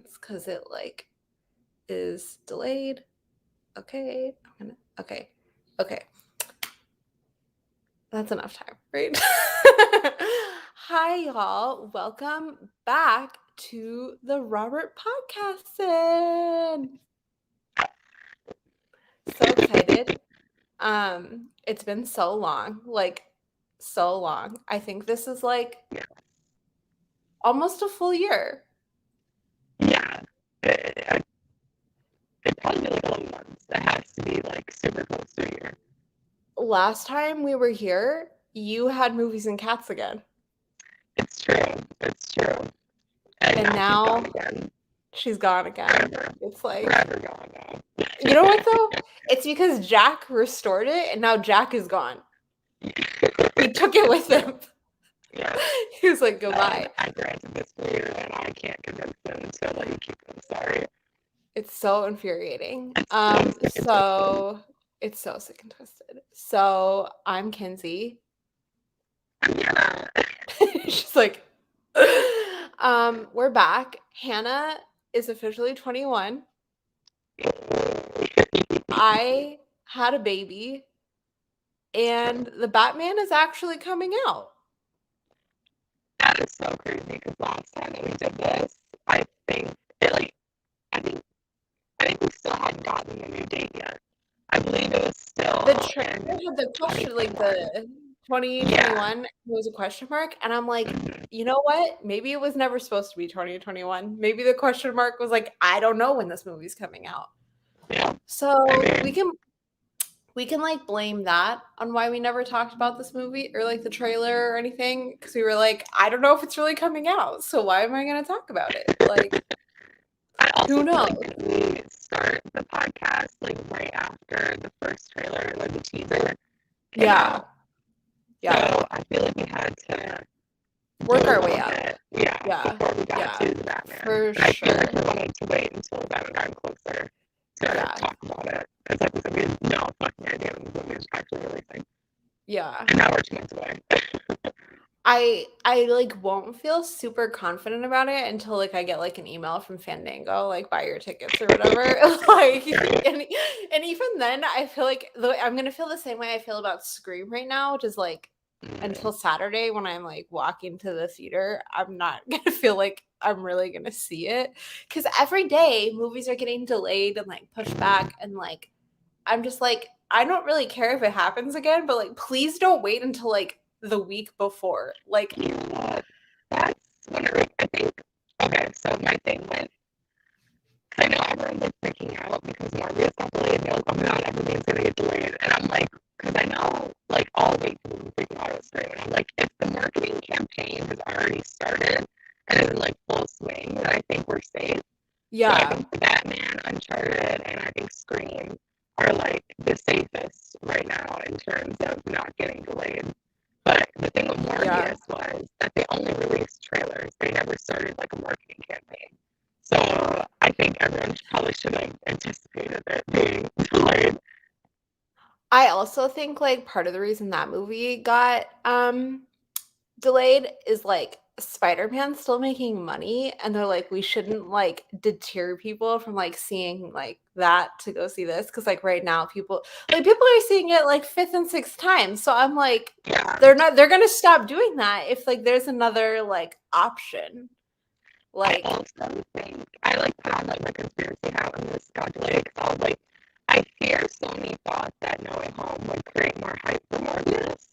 because it like is delayed. Okay, okay. That's enough time, right? Hi, y'all. Welcome back to the Robert Podcastin. So excited. It's been so long, so long. I think this is like almost a full year. Yeah, it probably like 11 months. It has to be like super close to a year. Last time we were here, you had Movies and Cats again. It's true. And now she's gone again. Forever. It's like Forever gone now. You know what though? It's because Jack restored it and now Jack is gone. He took it with him. Yeah. He was like, goodbye. I granted this for you and I can't convince them to let you keep them. Sorry. It's so infuriating. It's it's so sick and twisted. So I'm Kenzie. I'm Hannah. She's like, we're back. Hannah is officially 21. I had a baby, and the Batman is actually coming out. That is so crazy because last time that we did this, I think we still hadn't gotten a new date yet. I believe it was still the trailer had the question, like the 2021 was a question mark, and I'm like, you know what? Maybe it was never supposed to be 2021. Maybe the question mark was like, I don't know when this movie's coming out. Yeah. So we can like blame that on why we never talked about this movie or like the trailer or anything, because we were like, I don't know if it's really coming out, so why am I going to talk about it? Like, who knows? Like, we start the podcast like right after the first trailer, like the teaser came out. So I feel like we had to work our way up. Before we got to the Batman. For I sure. feel like we wanted to wait until the Batman got closer to talk about it. It's like we said, we had no fucking idea when the movie was actually releasing. Yeah. And now we're 2 months away. I like won't feel super confident about it until like I get like an email from Fandango, like buy your tickets or whatever. Like, and even then, I feel like I'm gonna feel the same way I feel about Scream right now, which is like until Saturday when I'm like walking to the theater, I'm not gonna feel like I'm really gonna see it, because every day movies are getting delayed and like pushed back, and like I'm just like, I don't really care if it happens again, but like please don't wait until like the week before. Like, you know what? That's when I think, okay, so my thing went, I know everyone's like freaking out because Morbius got delayed, and they're like, oh my god, everything's gonna get delayed. And I'm like, because I know like all the people were freaking out at Scream, and I'm like, if the marketing campaign has already started and is in like full swing, then I think we're safe. yeah. So I think Batman, Uncharted, and I think Scream are like the safest right now in terms of not getting delayed. But the thing with Morbius was that they only released trailers. They never started like a marketing campaign. So I think everyone probably should have anticipated it being delayed. I also think like part of the reason that movie got delayed is like Spider-Man's still making money, and they're like, we shouldn't like deter people from like seeing like that to go see this, because like right now people are seeing it like 5th and 6th times. So I'm like, they're gonna stop doing that if like there's another like option. Like, I also think I like put on like my conspiracy hat when this got delayed, because I was like, I fear Sony thought that No Way Home would create more hype for Morbius.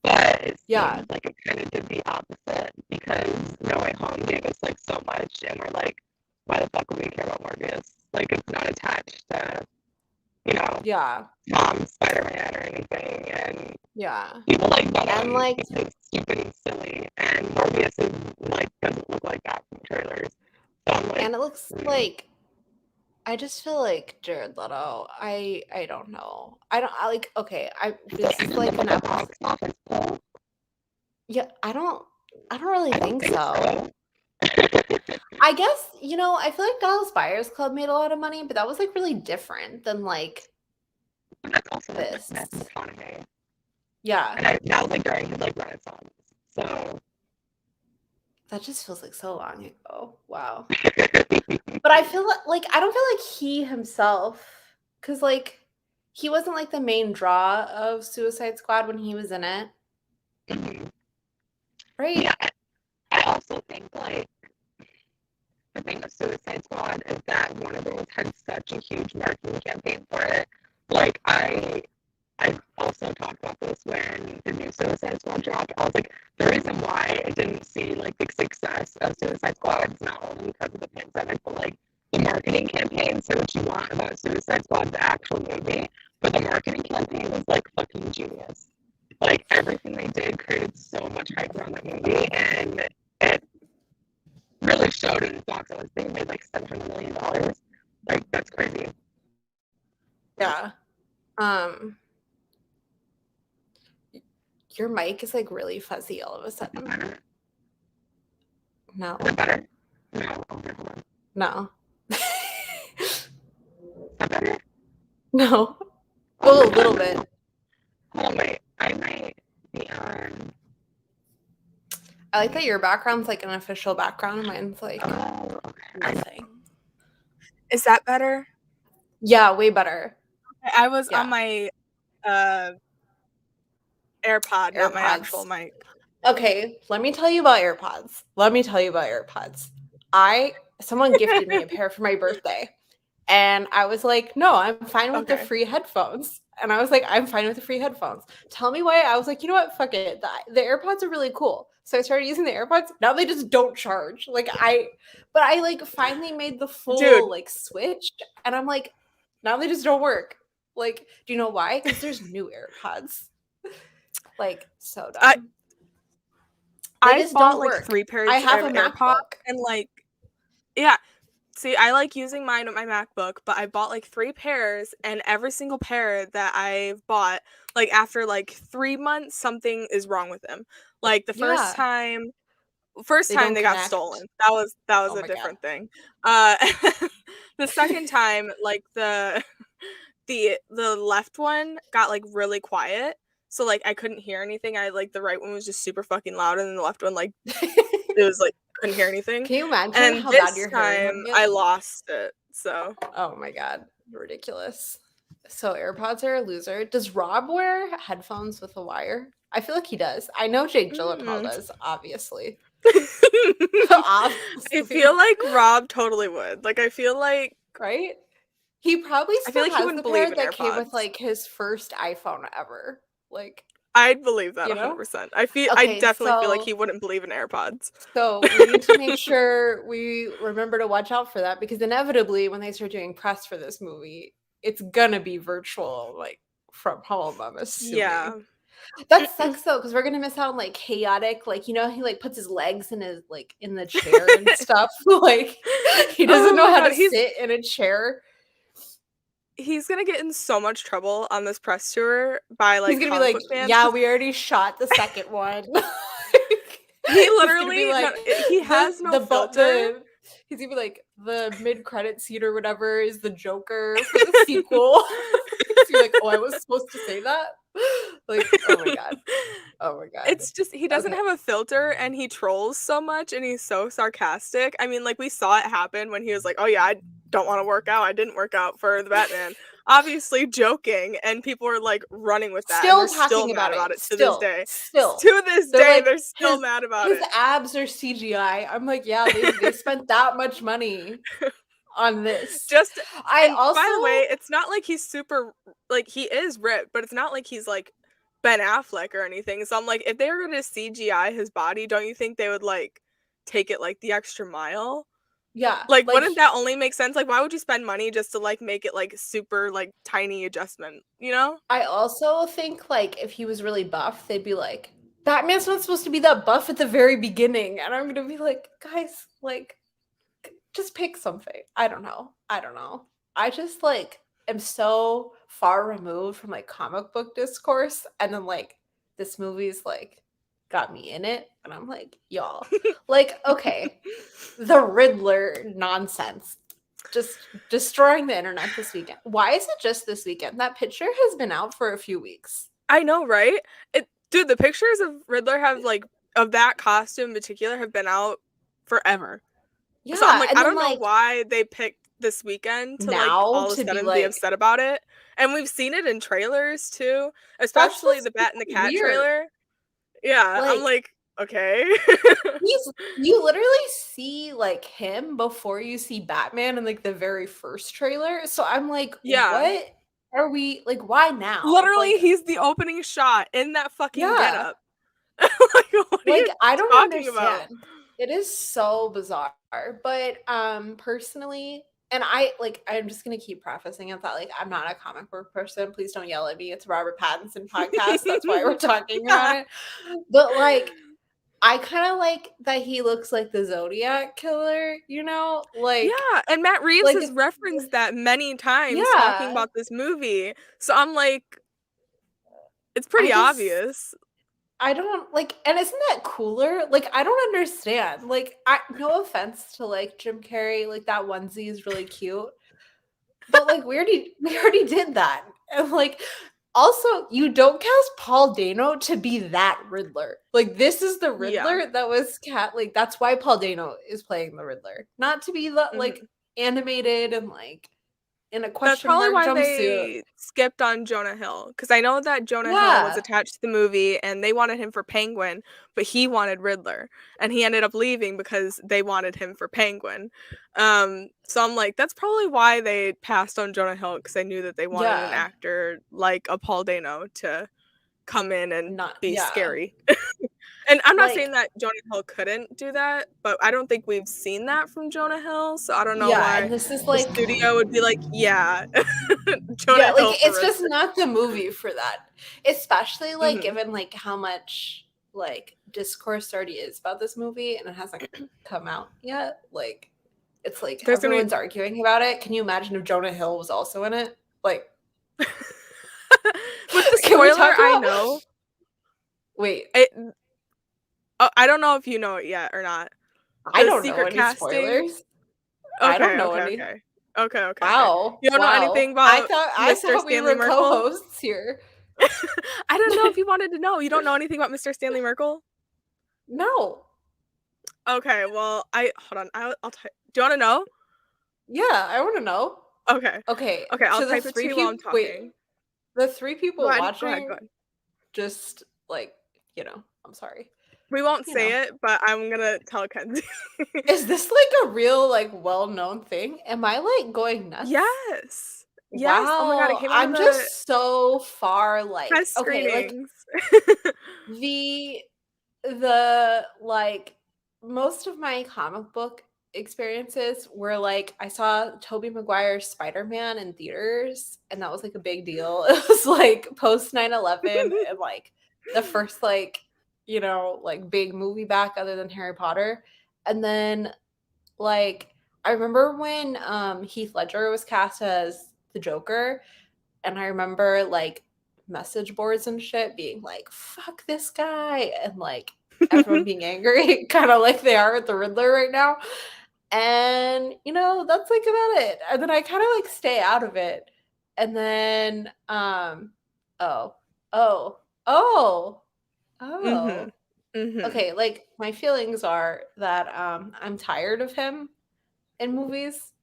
But it seems like it kind of did the opposite, because No Way Home gave us like so much, and we're like, why the fuck would we care about Morbius? Like, it's not attached to, you know, Spider-Man or anything, and people like that, and like it's stupid and silly, and Morbius is like doesn't look like that from the trailers. So I'm like, and it looks like, I just feel like Jared Leto. I don't know. This is like an episode. Yeah, I don't really think so. I guess, I feel like Dallas Buyers Club made a lot of money, but that was like really different than like this. Yeah. And that was like during his like Renaissance. So That just feels like so long ago. Wow. But I feel like I don't feel like he himself, because like he wasn't like the main draw of Suicide Squad when he was in it, Mhm. right? Yeah, I also think like the thing with Suicide Squad is that Warner Bros. Had such a huge marketing campaign for it. Like I also talked about this when the new Suicide Squad dropped. I was like, the reason why it didn't see like the success of Suicide Squad is not only because of the pandemic, but like the marketing campaign. So what you want about Suicide Squad, the actual movie, but the marketing campaign was like fucking genius. Like everything they did created so much hype around that movie, and it really showed in the box office. They made like $700 million. Like that's crazy. Yeah. Um, your mic is like really fuzzy all of a Is it sudden. better? No. Is it better? No. Okay, hold on. No. Is that better? No. Oh Well, my a little god, bit. no. Hold on, wait. I might be on. I like that your background's like an official background. Mine's like Oh, okay. I know. nothing. Is that better? Yeah, way better. I was on Yeah. my AirPod, not my actual AirPods. mic. Okay, let me tell you about AirPods. Someone gifted me a pair for my birthday. And I was like, no, I'm fine with the Okay. free headphones. And I was like, I'm fine with the free headphones. Tell me why. I was like, you know what? Fuck it. The AirPods are really cool. So I started using the AirPods. Now they just don't charge. But I like finally made the full Dude. like switch. And I'm like, now they just don't work. Like, do you know why? Because there's new AirPods. Like, so dumb. They I just bought don't like work. 3 pairs I have of a AirPods MacBook. and like, yeah. See, I like using mine with my MacBook, but I bought like 3 pairs, and every single pair that I've bought, like after like 3 months, something is wrong with them. Like the first Yeah, time they don't they got connect. stolen. That was Oh a my god. different thing. Uh the second time, like the left one got like really quiet. So like I couldn't hear anything. I like the right one was just super fucking loud, and then the left one like it was like couldn't hear anything. Can you imagine And how bad this your hearing time would get? I lost it. So Oh my god, ridiculous. So AirPods are a loser. Does Rob wear headphones with a wire? I feel like he does. I know Jake Gyllenhaal mm. does, obviously. I feel Obviously, like Rob totally would. Like right? He probably I feel still like he has the wouldn't believe pair in that came with AirPods. like his first iPhone ever. Like, I'd believe that you know? 100%. I Okay, definitely feel like he so wouldn't believe in AirPods. we need to make sure we remember to watch out for that because inevitably when they start doing press for this movie, it's gonna be virtual, like from home, I'm assuming. Yeah. That sucks though, because we're gonna miss out on like chaotic, like he like puts his legs in his like in the chair and stuff. Like he doesn't Oh know my how god, to sit in a chair. he's gonna get in so much trouble on this press tour by He's like gonna be comic like, book fans yeah, because we already shot the second one. he He's gonna be literally no, like he has no filter. he's gonna be like the mid-credit scene or whatever is the Joker for the sequel. He's gonna be like, oh, I was supposed to say that? Like, oh my god. Oh my god. It's just he doesn't Okay. have a filter, and he trolls so much, and he's so sarcastic. I mean, like we saw it happen when he was like, "Oh yeah, I don't want to work out. I didn't work out for the Batman." Obviously joking, and people are like running with that, and they're Still still talking mad about about it. it to this day. Still. To this They're day, like they're still mad about his it. abs are CGI. I'm like, yeah, they spent that much money on this. Just I and also by the way, it's not like he's super like he is ripped, but it's not like he's like Ben Affleck or anything. So I'm like, if they were gonna CGI his body, don't you think they would like take it like the extra mile? yeah, Like, like wouldn't that only make sense? Like, why would you spend money just to like make it like super like tiny adjustment? You know? I also think like if he was really buff, they'd be like, Batman's not supposed to be that buff at the very beginning. And I'm gonna be like, guys, like, just pick something. I don't know. I just like am so far removed from like comic book discourse. And then like this movie's like got me in it. And I'm like, y'all, like, okay, the Riddler nonsense. Just destroying the internet this weekend. Why is it just this weekend? That picture has been out for a few weeks. I know, right? Dude, the pictures of Riddler have like of that costume in particular have been out forever. Yeah, So I'm like, and I then, don't know like, why they picked this weekend to, like, now all of a to be, sudden be like upset about it, and we've seen it in trailers too, that's especially just the Bat and the Cat weird. trailer. Yeah, I'm Like, like, "Okay." you literally see, like, him before you see Batman in, like, the very first trailer, so I'm like, Yeah. "What are we like, why now?" Literally, Like, he's the opening shot in that fucking yeah. getup. Like, what are Like, you I don't talking about? understand. It is so bizarre, but, personally and I'm just gonna keep prefacing it that, like, I'm not a comic book person, please don't yell at me, it's a Robert Pattinson podcast, that's why we're talking about Yeah. it, but, like, I kinda like that he looks like the Zodiac killer, you know? Yeah, and Matt Reeves Like, has it's referenced that many times talking yeah. about this movie, so I'm like, it's I pretty just obvious. I don't like and isn't that cooler? Like, I don't understand. Like, I no offense to, like, Jim Carrey, like, that onesie is really cute, but, like, we already did that, and, like, also, you don't cast Paul Dano to be that Riddler. Like, this is the Yeah. Riddler that was like, that's why Paul Dano is playing the Riddler, not to be the like, Mhm. animated and, like, in a That's question probably mark why jumpsuit. they skipped on Jonah Hill, because I know that Jonah Hill was Yeah. attached to the movie, and they wanted him for Penguin, but he wanted Riddler, and he ended up leaving because they wanted him for Penguin. So I'm like, that's probably why they passed on Jonah Hill, because they knew that they wanted an Yeah. actor like a Paul Dano to come in and Not be yeah. scary. And I'm not saying Like that Jonah Hill couldn't do that, but I don't think we've seen that from Jonah Hill, so I don't know yeah, why and this is, the like studio would be like, "Yeah, yeah, Jonah like, Hill for it's just Riddler." not the movie for that. Especially, like, Mhm. given, like, how much, like, discourse already is about this movie and it hasn't come out yet, like, it's like There's gonna everyone's arguing about it. Can you imagine if Jonah Hill was also in it? Like, be with the can we spoiler, talk I about know. wait, It I don't know if you know it yet or not. I The don't know secret any casting. spoilers. I don't Okay, know okay, any okay. Okay, okay, okay. wow, You don't know anything wow. I about thought I Mr. thought we Stanley were Merkel? co-hosts here. I didn't know if you wanted to know. You don't know anything about Mr. Stanley Merkel? No. Okay, well, I hold on. I'll do you wanna know? Yeah, I wanna know. Okay. Okay, Okay, I'll to the type it to 3 you while I'm people wait, talking. the 3 Go people ahead, go ahead, go watching, ahead. just, like, I'm sorry, We won't you know. say it, but I'm gonna tell Kenzie. Is this, like, a real, like, well-known thing? Am I, like, going nuts? Yes. Yes, oh my god, it Wow, came out of I'm the just so far, like test okay, like, screenings. the like, most of my comic book experiences were, like, I saw Tobey Maguire's Spider-Man in theaters, and that was, like, a big deal. It was, like, post 9/11 and, like, the first, like, like, big movie back other than Harry Potter, and then, like, I remember when, Heath Ledger was cast as the Joker, and I remember, like, message boards and shit being like, "Fuck this guy," and, like, everyone being angry, kinda like they are with the Riddler right now, and, that's, like, about it, and then I kinda, like, stay out of it, and then, oh, oh, oh, Mhm. oh. Mhm. Okay, like, my feelings are that, I'm tired of him in movies,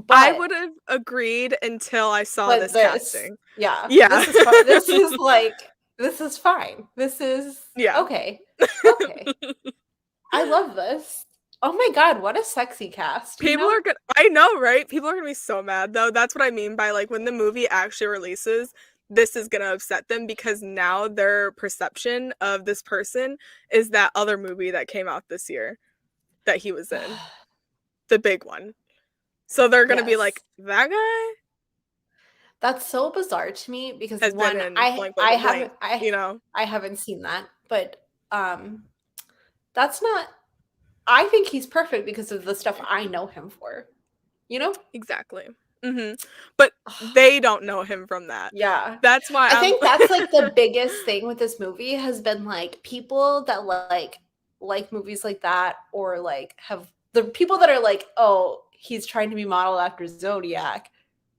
I but would've agreed until I saw But this this casting. yeah, Yeah. this is fi this is, like this is fine. This is Yeah. okay, okay. I love this. Oh my god, what a sexy cast, you People know? are gonna I know, right? People are gonna be so mad, though. That's what I mean by, like, when the movie actually releases, this is gonna upset them because now their perception of this person is that other movie that came out this year that he was in, the big one. So they're gonna be Yes. like, "That guy That's so bizarre to me because, has been 1, in I blank, blank, I and blank," haven't you know? I haven't seen that, but, um, that's not I think he's perfect because of the stuff I know him for, you know? Exactly. Mhm. But they don't know him from that. Yeah. That's why I I'm think that's, like, the biggest thing with this movie has been, like, people that, like movies like that or, like, have the people that are like, "Oh, he's trying to be modeled after Zodiac."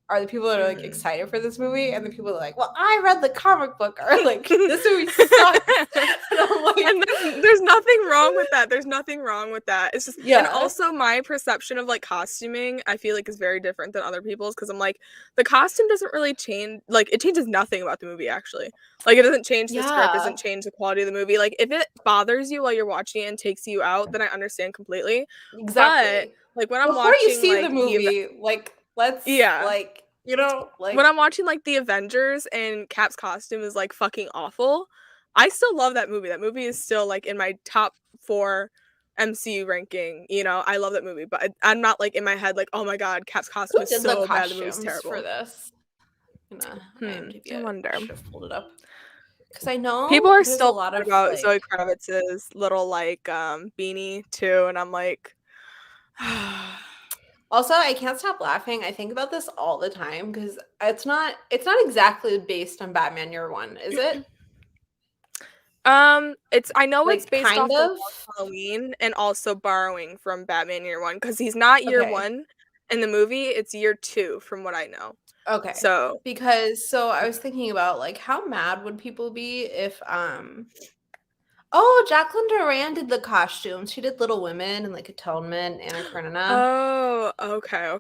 are the people that are like excited for this movie, and the people that are like, well, I read the comic book, are like, this movie sucks. And I'm like, and there's nothing wrong with that. There's nothing wrong with that. It's just, and also my perception of like costuming, I feel like is very different than other people's, because I'm like, the costume doesn't really change, like it changes nothing about the movie actually. Like it doesn't change the script, doesn't change the quality of the movie. Like if it bothers you while you're watching it and takes you out, then I understand completely. Exactly. But like when I'm before watching you see like the movie, like let's like, you know, like when I'm watching like the Avengers and Cap's costume is like fucking awful, I still love that movie. That movie is still like in my top 4 MCU ranking. You know, I love that movie, but I'm not like in my head like, oh my god, Cap's costume is so bad. The movie's terrible. For this, IMDb, I wonder. I should have pulled it up because I know people are there's still a lot of about like, Zoe Kravitz's little like beanie too, and I'm like. Also, I can't stop laughing. I think about this all the time because it's not exactly based on Batman Year One, is it? It's I know like, it's based off of Halloween and also borrowing from Batman Year One, because he's not Year One in the movie, it's Year 2 from what I know. Okay. So I was thinking about like how mad would people be if oh, Jacqueline Duran did the costumes. She did Little Women and like Atonement, Anna Karenina. Oh, okay.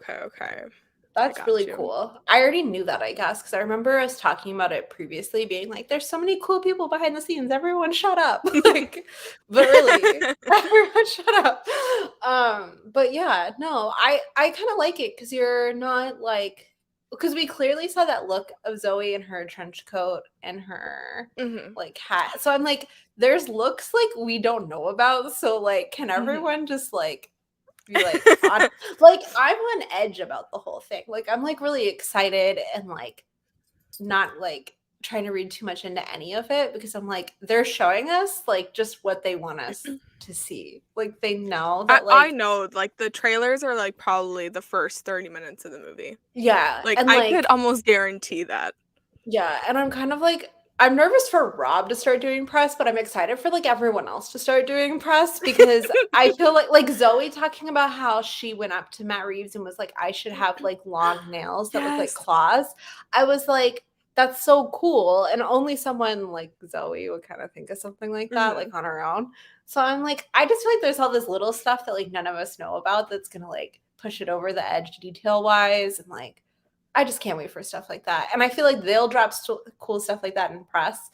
That's really cool. I already knew that, I guess, because I remember us talking about it previously, being like, "There's so many cool people behind the scenes. Everyone, shut up!" Like, but really, everyone, shut up. But yeah, no, I kind of like it because you're not like, because we clearly saw that look of Zoe in her trench coat and her like hat. So I'm like, there's looks like we don't know about. So like, can everyone just like be like, like I'm on edge about the whole thing. Like I'm like really excited and like not like trying to read too much into any of it, because I'm like, they're showing us like just what they want us to see. Like they know that like I know like the trailers are like probably the first 30 minutes of the movie. Yeah. Like and, I could almost guarantee that. Yeah, and I'm kind of like, I'm nervous for Rob to start doing press, but I'm excited for like everyone else to start doing press, because I feel like Zoe talking about how she went up to Matt Reeves and was like, I should have like long nails that look like claws. I was like, that's so cool. And only someone like Zoe would kind of think of something like that, like on her own. So I'm like, I just feel like there's all this little stuff that like none of us know about that's gonna like push it over the edge detail wise, and like I just can't wait for stuff like that. And I feel like they'll drop cool stuff like that in press.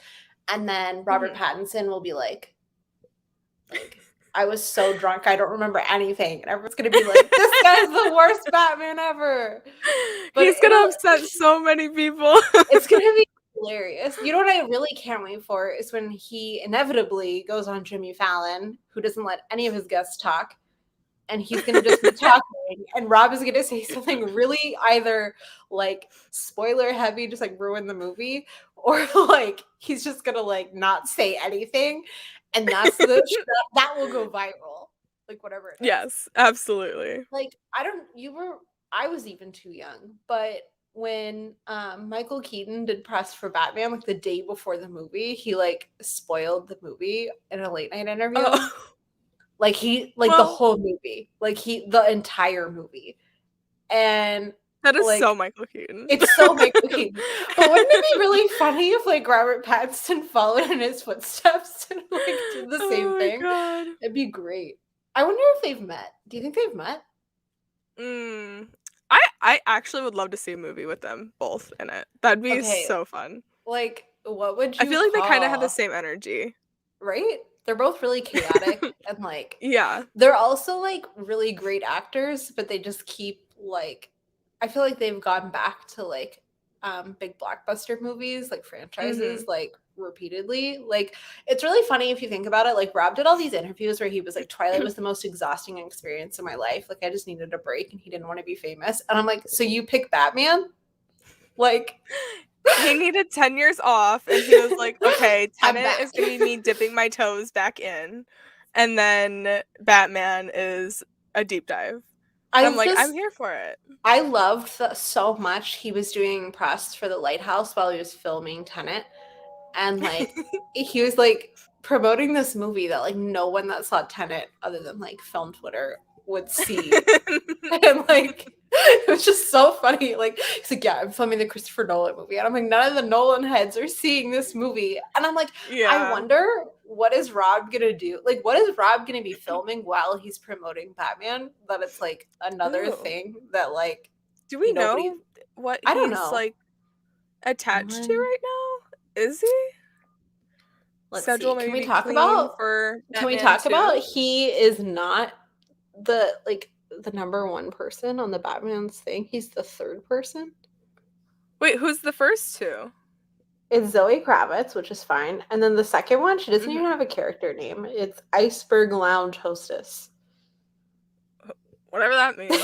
And then Robert Pattinson will be like, I was so drunk, I don't remember anything. And everyone's going to be like, this guy's the worst Batman ever. But he's going to upset so many people. It's going to be hilarious. You know what I really can't wait for is when he inevitably goes on Jimmy Fallon, who doesn't let any of his guests talk. And he's going to just be talking, and Rob is going to say something really either like spoiler heavy, just like ruin the movie, or like he's just going to like not say anything. And that's that will go viral, like whatever it is. Yes, absolutely. Like, I was even too young, but when Michael Keaton did press for Batman, like the day before the movie, he like spoiled the movie in a late night interview. Like the whole movie, like the entire movie. And that is like, so Michael Keaton. It's so Michael Keaton. But wouldn't it be really funny if like Robert Pattinson followed in his footsteps and like did the same thing? God. It'd be great. I wonder if they've met. Do you think they've met? I actually would love to see a movie with them both in it. That'd be so fun. Like, what would you I feel like they kind of have the same energy. Right? They're both really chaotic and like, yeah. They're also like really great actors, but they just keep like, I feel like they've gone back to like big blockbuster movies, like franchises, like repeatedly. Like, it's really funny if you think about it. Like, Rob did all these interviews where he was like, Twilight was the most exhausting experience in my life. Like, I just needed a break, and he didn't want to be famous. And I'm like, so you pick Batman? Like, he needed 10 years off, and he was like, okay, Tenet is going to be me dipping my toes back in, and then Batman is a deep dive. I'm like, I'm here for it. I loved so much he was doing press for The Lighthouse while he was filming Tenet, and like he was like promoting this movie that like no one that saw Tenet other than like film Twitter would see. And like it was just so funny. Like, he's like, yeah, I'm filming the Christopher Nolan movie. And I'm like, none of the Nolan heads are seeing this movie. And I'm like, I wonder, what is Rob gonna do? Like, what is Rob gonna be filming while he's promoting Batman? That it's like another thing that like, do we know what I don't he's know. like attached to right now? Is he? Let's Schedule see. Can we maybe talk clean about? for Can we Batman talk 2? about he is not the number one person on the Batman's thing? He's the third person. Wait, who's the first two? It's Zoe Kravitz, which is fine, and then the second one, she doesn't even have a character name. It's Iceberg Lounge Hostess. Whatever that means.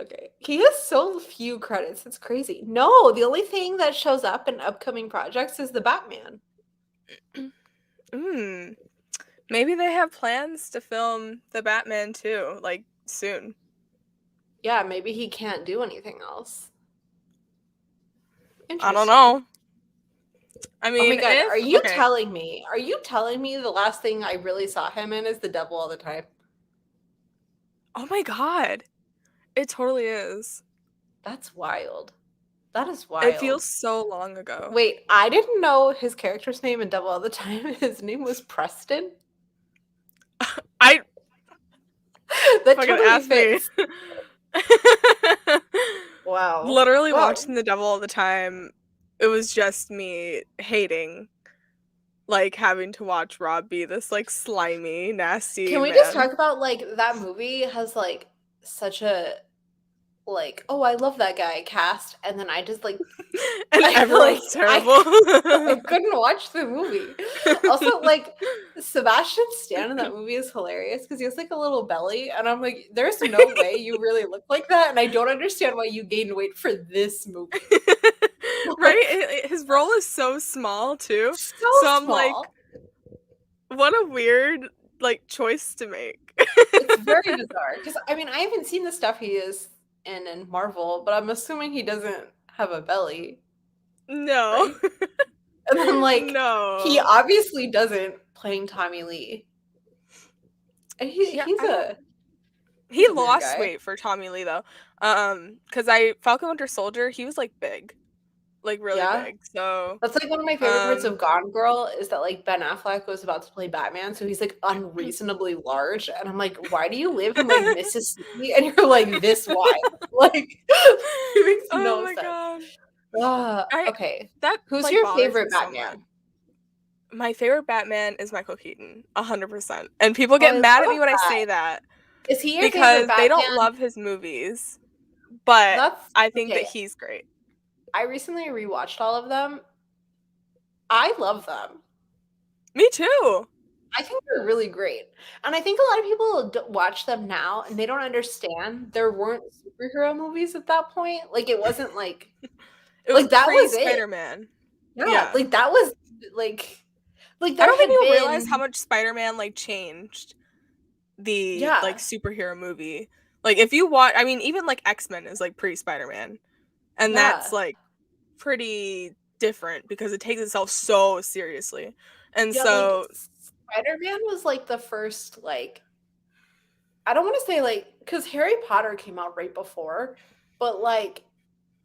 Okay. He has so few credits. It's crazy. No, the only thing that shows up in upcoming projects is the Batman. Maybe they have plans to film the Batman too, like soon. Yeah, maybe he can't do anything else. I don't know. I mean, oh my God, are you telling me? Are you telling me the last thing I really saw him in is The Devil All the Time? Oh my God. It totally is. That's wild. That is wild. It feels so long ago. Wait, I didn't know his character's name in Devil All the Time. His name was Preston. That totally fits. Wow. Literally watching The Devil All the Time, it was just me hating, like, having to watch Rob be this, like, slimy, nasty Can we just talk about, like, that movie has, like, such a, like, oh, I love that guy cast, and then I just, like... and everyone's terrible. I couldn't watch the movie. Also, like, Sebastian Stan in that movie is hilarious because he has, like, a little belly, and I'm like, there's no way you really look like that, and I don't understand why you gained weight for this movie. Right? His role is so small, too. So I'm small. like, what a weird, like, choice to make. It's very bizarre because, I mean, I haven't seen the stuff he is in Marvel, but I'm assuming he doesn't have a belly. No. Right? And then, like, no. He obviously doesn't, playing Tommy Lee. And he lost weight for Tommy Lee, though. Because Falcon Winter Soldier, he was, like, big. Like, really big. So that's, like, one of my favorite parts of Gone Girl is that, like, Ben Affleck was about to play Batman, so he's, like, unreasonably large, and I'm like, why do you live in, like, Mississippi and you're, like, this wide? Like, it makes no sense. God. Okay. Who's like, your favorite Batman? My favorite Batman is Michael Keaton, 100%. And people get mad at me when I say that. Is he your because favorite Batman? They don't love his movies, but I think that he's great. I recently rewatched all of them. I love them. Me too. I think they're really great. And I think a lot of people watch them now and they don't understand there weren't superhero movies at that point. Like, it wasn't like... it was that was Spider-Man. Yeah, like, that was, like I don't think people realize how much Spider-Man, like, changed the, like, superhero movie. Like, if you watch... I mean, even, like, X-Men is, like, pre-Spider-Man. And that's, like, pretty different because it takes itself so seriously. And so... Like, Spider-Man was, like, the first, like... I don't want to say, like... Because Harry Potter came out right before. But, like...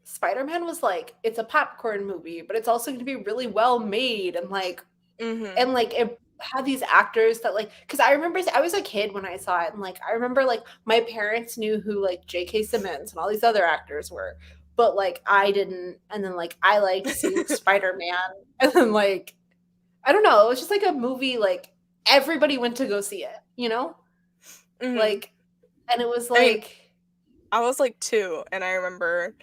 Spider-Man was, like... It's a popcorn movie. But it's also going to be really well made. And, like... And, like, it had these actors that, like... Because I remember... I was a kid when I saw it. And, like, I remember, like... My parents knew who, like, J.K. Simmons and all these other actors were. But, like, I didn't. And then, like, I liked seeing Spider-Man. And then, like... I don't know. It was just, like, a movie, like... Everybody went to go see it, you know? Like... And it was, like... I was, like, 2. And I remember...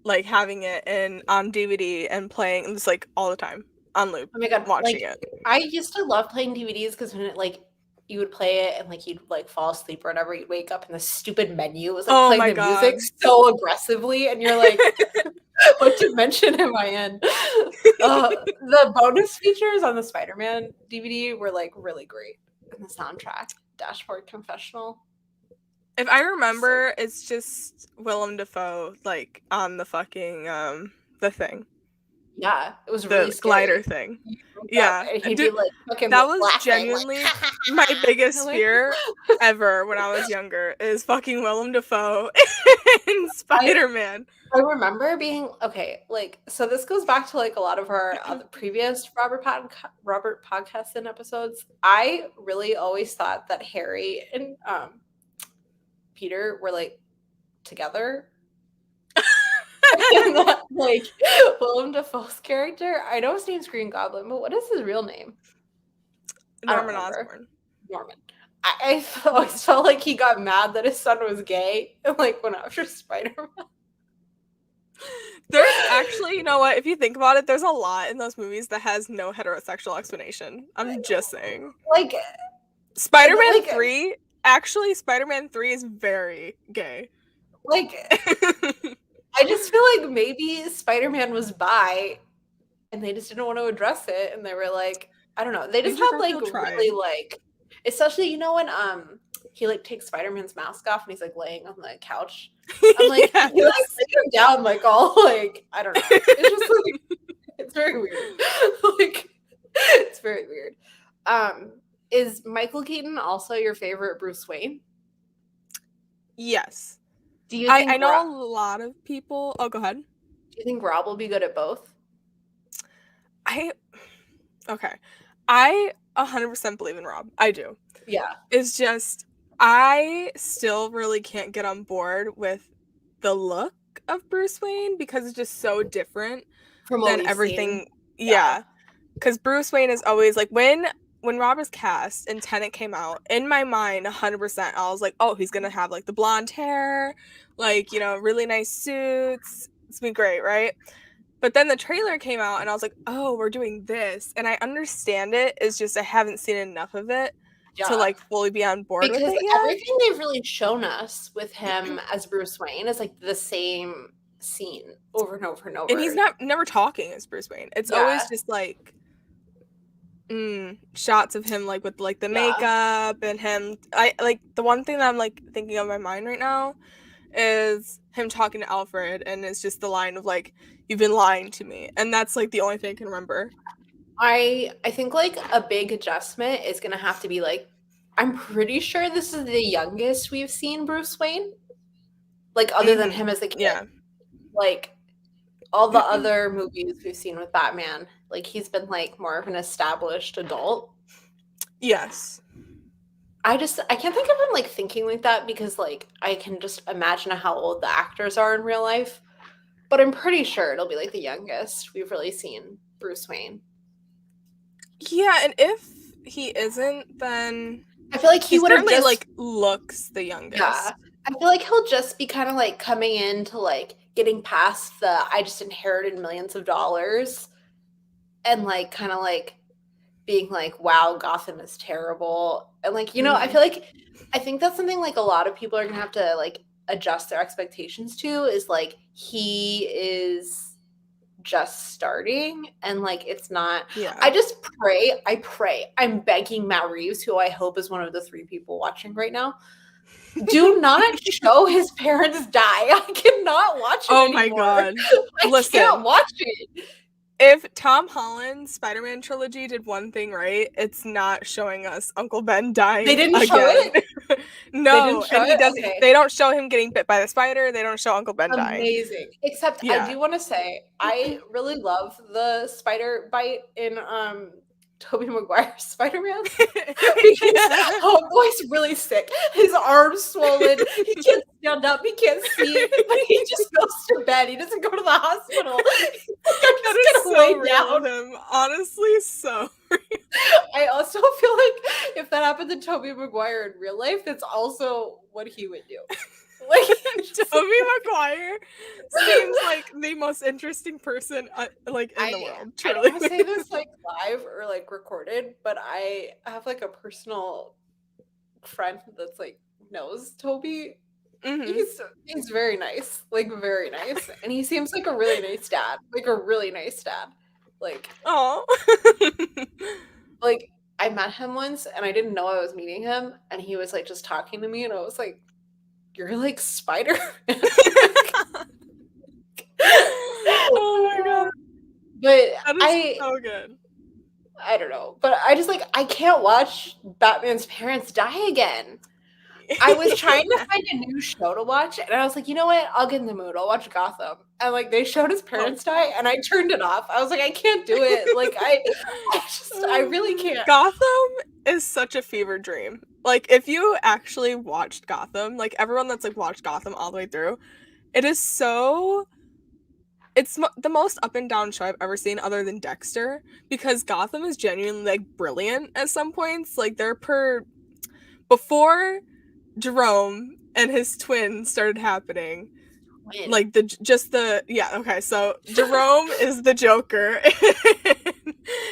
like, having it on DVD and playing just, like, all the time on loop. Oh my God, watching it. I used to love playing DVDs because when it, like, you would play it and, like, you'd, like, fall asleep or whatever, you'd wake up and the stupid menu was, like, playing the music so aggressively, and you're like, what dimension am I in? The bonus features on the Spider-Man DVD were, like, really great. And the soundtrack, Dashboard Confessional. If I remember, it's just Willem Dafoe, like, on the fucking, the thing. Yeah, it was really The scary. glider thing. You look up Yeah. and he'd be Dude, like fucking that was laughing, genuinely like, my biggest like, fear ever when I was younger is fucking Willem Dafoe in Spider-Man. I remember being okay, like, so this goes back to like a lot of our other previous Robert Podcasting episodes. I really always thought that Harry and Peter were like together. And that, like, Willem Dafoe's character, I know his name's Green Goblin, but what is his real name? Norman Osborn. Norman. I always felt like he got mad that his son was gay and like went after Spider-Man. There's actually, you know what, if you think about it, there's a lot in those movies that has no heterosexual explanation. I'm just saying. Like, Spider-Man like, 3, actually, Spider-Man 3 is very gay. Like, I just feel like maybe Spider-Man was bi and they just didn't want to address it. And they were like, I don't know. They just have like really like, especially, you know, when he like takes Spider-Man's mask off and he's like laying on the couch. I'm like, Yes. he like lays him down like all like, I don't know. It's just like, it's very weird. Like, it's very weird. Is Michael Keaton also your favorite Bruce Wayne? Yes. Do you think I know a lot of people. Oh, go ahead. Do you think Rob will be good at both? Okay. I 100% believe in Rob. I do. Yeah. It's just, I still really can't get on board with the look of Bruce Wayne because it's just so different from than everything. Yeah. Because Bruce Wayne is always like, when Rob was cast and Tenet came out, in my mind, 100%, I was like, oh, he's going to have like the blonde hair, like, you know, really nice suits. It's been great, right? But then the trailer came out and I was like, oh, we're doing this. And I understand it. It's just I haven't seen enough of it to like fully be on board with it yet. Everything they've really shown us with him as Bruce Wayne is like the same scene over and over and over. And he's never talking as Bruce Wayne. It's always just like shots of him like with like the makeup and him. I like the one thing that I'm like thinking of in my mind right now is him talking to Alfred, and it's just the line of like, you've been lying to me, and that's like the only thing I can remember. I think like a big adjustment is gonna have to be like, I'm pretty sure this is the youngest we've seen Bruce Wayne, like other than him as a kid. Yeah, like all the other movies we've seen with Batman, like he's been like more of an established adult. Yes. I can't think of him like thinking like that because like I can just imagine how old the actors are in real life. But I'm pretty sure it'll be like the youngest we've really seen Bruce Wayne. Yeah, and if he isn't, then I feel like he would have just like looks the youngest. Yeah. I feel like he'll just be kind of like coming into like getting past the I just inherited millions of dollars and like kind of like being like, wow, Gotham is terrible. And like, you know, I think that's something like a lot of people are gonna have to like adjust their expectations to is like he is just starting and like it's not I pray I'm begging Matt Reeves, who I hope is one of the 3 people watching right now, do not show his parents die. I cannot watch it anymore. My god. I can't watch it. If Tom Holland's Spider-Man trilogy did one thing right, it's not showing us Uncle Ben dying. They didn't again. show it? No, and he doesn't. Okay. They don't show him getting bit by the spider. They don't show Uncle Ben dying. Amazing. Except I do want to say I really love the spider bite in Tobey Maguire's Spider-Man. Because Homeboy's really sick. His arm's swollen. He can't stand up. He can't see. But he just goes to bed. He doesn't go to the hospital. That is so real of him. Honestly, so real. I also feel like if that happened to Tobey Maguire in real life, that's also what he would do. Like Tobey Maguire seems like the most interesting person like in the world. Truly. I don't want to say this like live or like recorded, but I have like a personal friend that's like knows Tobey. He's very nice, like very nice, and he seems like a really nice dad, like oh, like I met him once and I didn't know I was meeting him, and he was like just talking to me, and I was like, you're like Spider. Oh my god. But That is so good. I don't know. But I just like I can't watch Batman's parents die again. I was trying to find a new show to watch, and I was like, you know what? I'll get in the mood. I'll watch Gotham. And like they showed his parents die, and I turned it off. I was like, I can't do it. Like I really can't. Gotham is such a fever dream. Like if you actually watched Gotham, like everyone that's like watched Gotham all the way through, it is so. It's the most up and down show I've ever seen, other than Dexter, because Gotham is genuinely like brilliant at some points. Like before Jerome and his twin started happening. Win. Like so Jerome is the Joker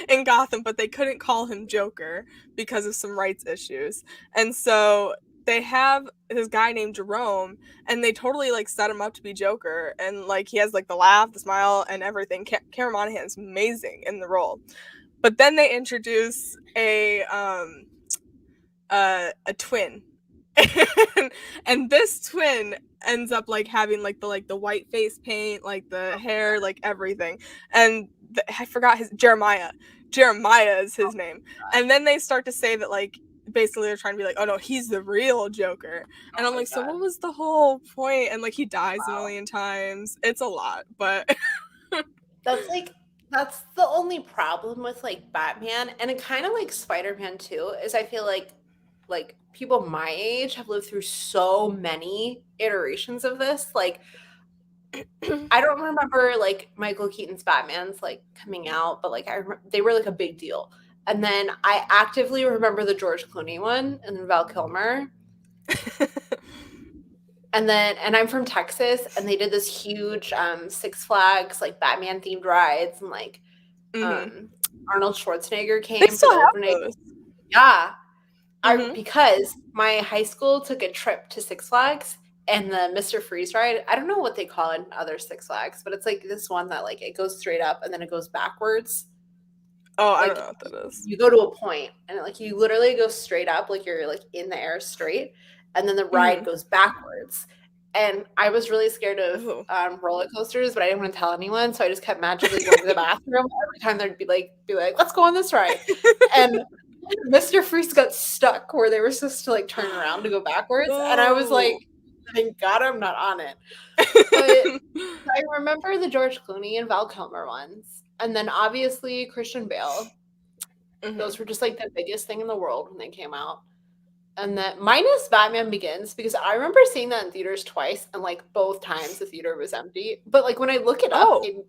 in Gotham, but they couldn't call him Joker because of some rights issues. And so they have this guy named Jerome, and they totally like set him up to be Joker, and like he has like the laugh, the smile, and everything. Cameron Monaghan's amazing in the role. But then they introduce a twin. And this twin ends up like having like the white face paint, like the hair, like everything. And I forgot Jeremiah is his name. And then they start to say that like basically they're trying to be like, oh no, he's the real Joker. And I'm like, so what was the whole point? And like he dies a million times. It's a lot, but that's the only problem with like Batman, and it kind of like Spider-Man too, is I feel like people my age have lived through so many iterations of this. Like I don't remember like Michael Keaton's Batman's like coming out, but like they were like a big deal. And then I actively remember the George Clooney one and Val Kilmer. And I'm from Texas, and they did this huge Six Flags like Batman themed rides, and like Arnold Schwarzenegger came they still for the have opening. those. Yeah. Because my high school took a trip to Six Flags, and the Mr. Freeze ride, I don't know what they call it in other Six Flags, but it's like this one that like it goes straight up and then it goes backwards. Oh, like, I don't know what that is. You go to a point and like you literally go straight up, like you're like in the air straight, and then the ride goes backwards. And I was really scared of roller coasters, but I didn't want to tell anyone, so I just kept magically going to the bathroom every time there'd be like, let's go on this ride. And Mr. Freeze got stuck where they were supposed to like turn around to go backwards, and I was like, thank God I'm not on it. But I remember the George Clooney and Val Kilmer ones, and then obviously Christian Bale. Those were just like the biggest thing in the world when they came out. And then minus Batman Begins, because I remember seeing that in theaters twice, and like both times the theater was empty. But like when I look it up, it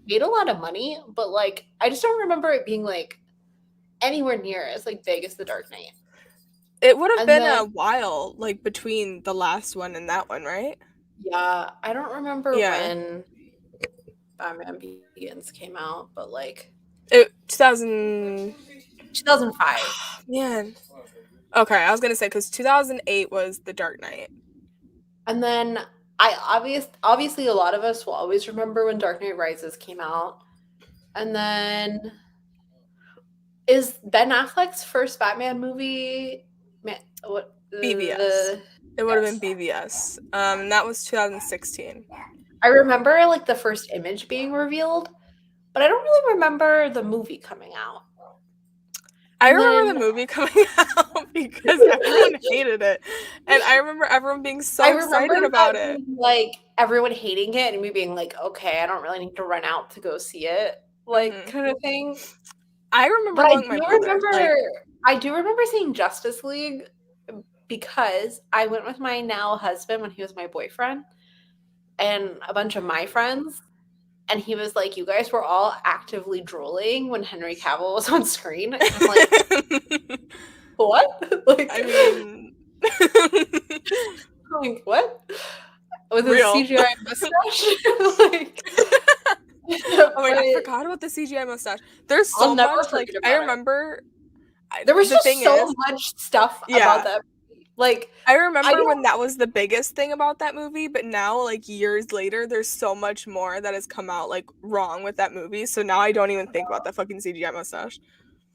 made a lot of money, but like I just don't remember it being like anywhere near as like big as The Dark Knight. It would have been a while like between the last one and that one, right? Yeah, I don't remember when Batman Begins came out, but like 2005. Man. Okay, I was gonna say because 2008 was The Dark Knight, and then obviously a lot of us will always remember when Dark Knight Rises came out, and then is Ben Affleck's first Batman movie? BVS. It would have been BVS. That was 2016. I remember like the first image being revealed, but I don't really remember the movie coming out. I remember the movie coming out because everyone hated it. And I remember everyone being so excited about it. Like, everyone hating it and me being like, okay, I don't really need to run out to go see it. Like, kind of thing. I remember I do remember seeing Justice League because I went with my now husband when he was my boyfriend and a bunch of my friends. And he was like, you guys were all actively drooling when Henry Cavill was on screen. And I'm like, what? Like, I mean, like, what? With a CGI mustache? Like, oh my God, I forgot about the CGI mustache. There's so much, like, I remember. There was just so much stuff about that. Like, I remember when that was the biggest thing about that movie, but now, like, years later, there's so much more that has come out, like, wrong with that movie, so now I don't even think about that fucking CGI mustache.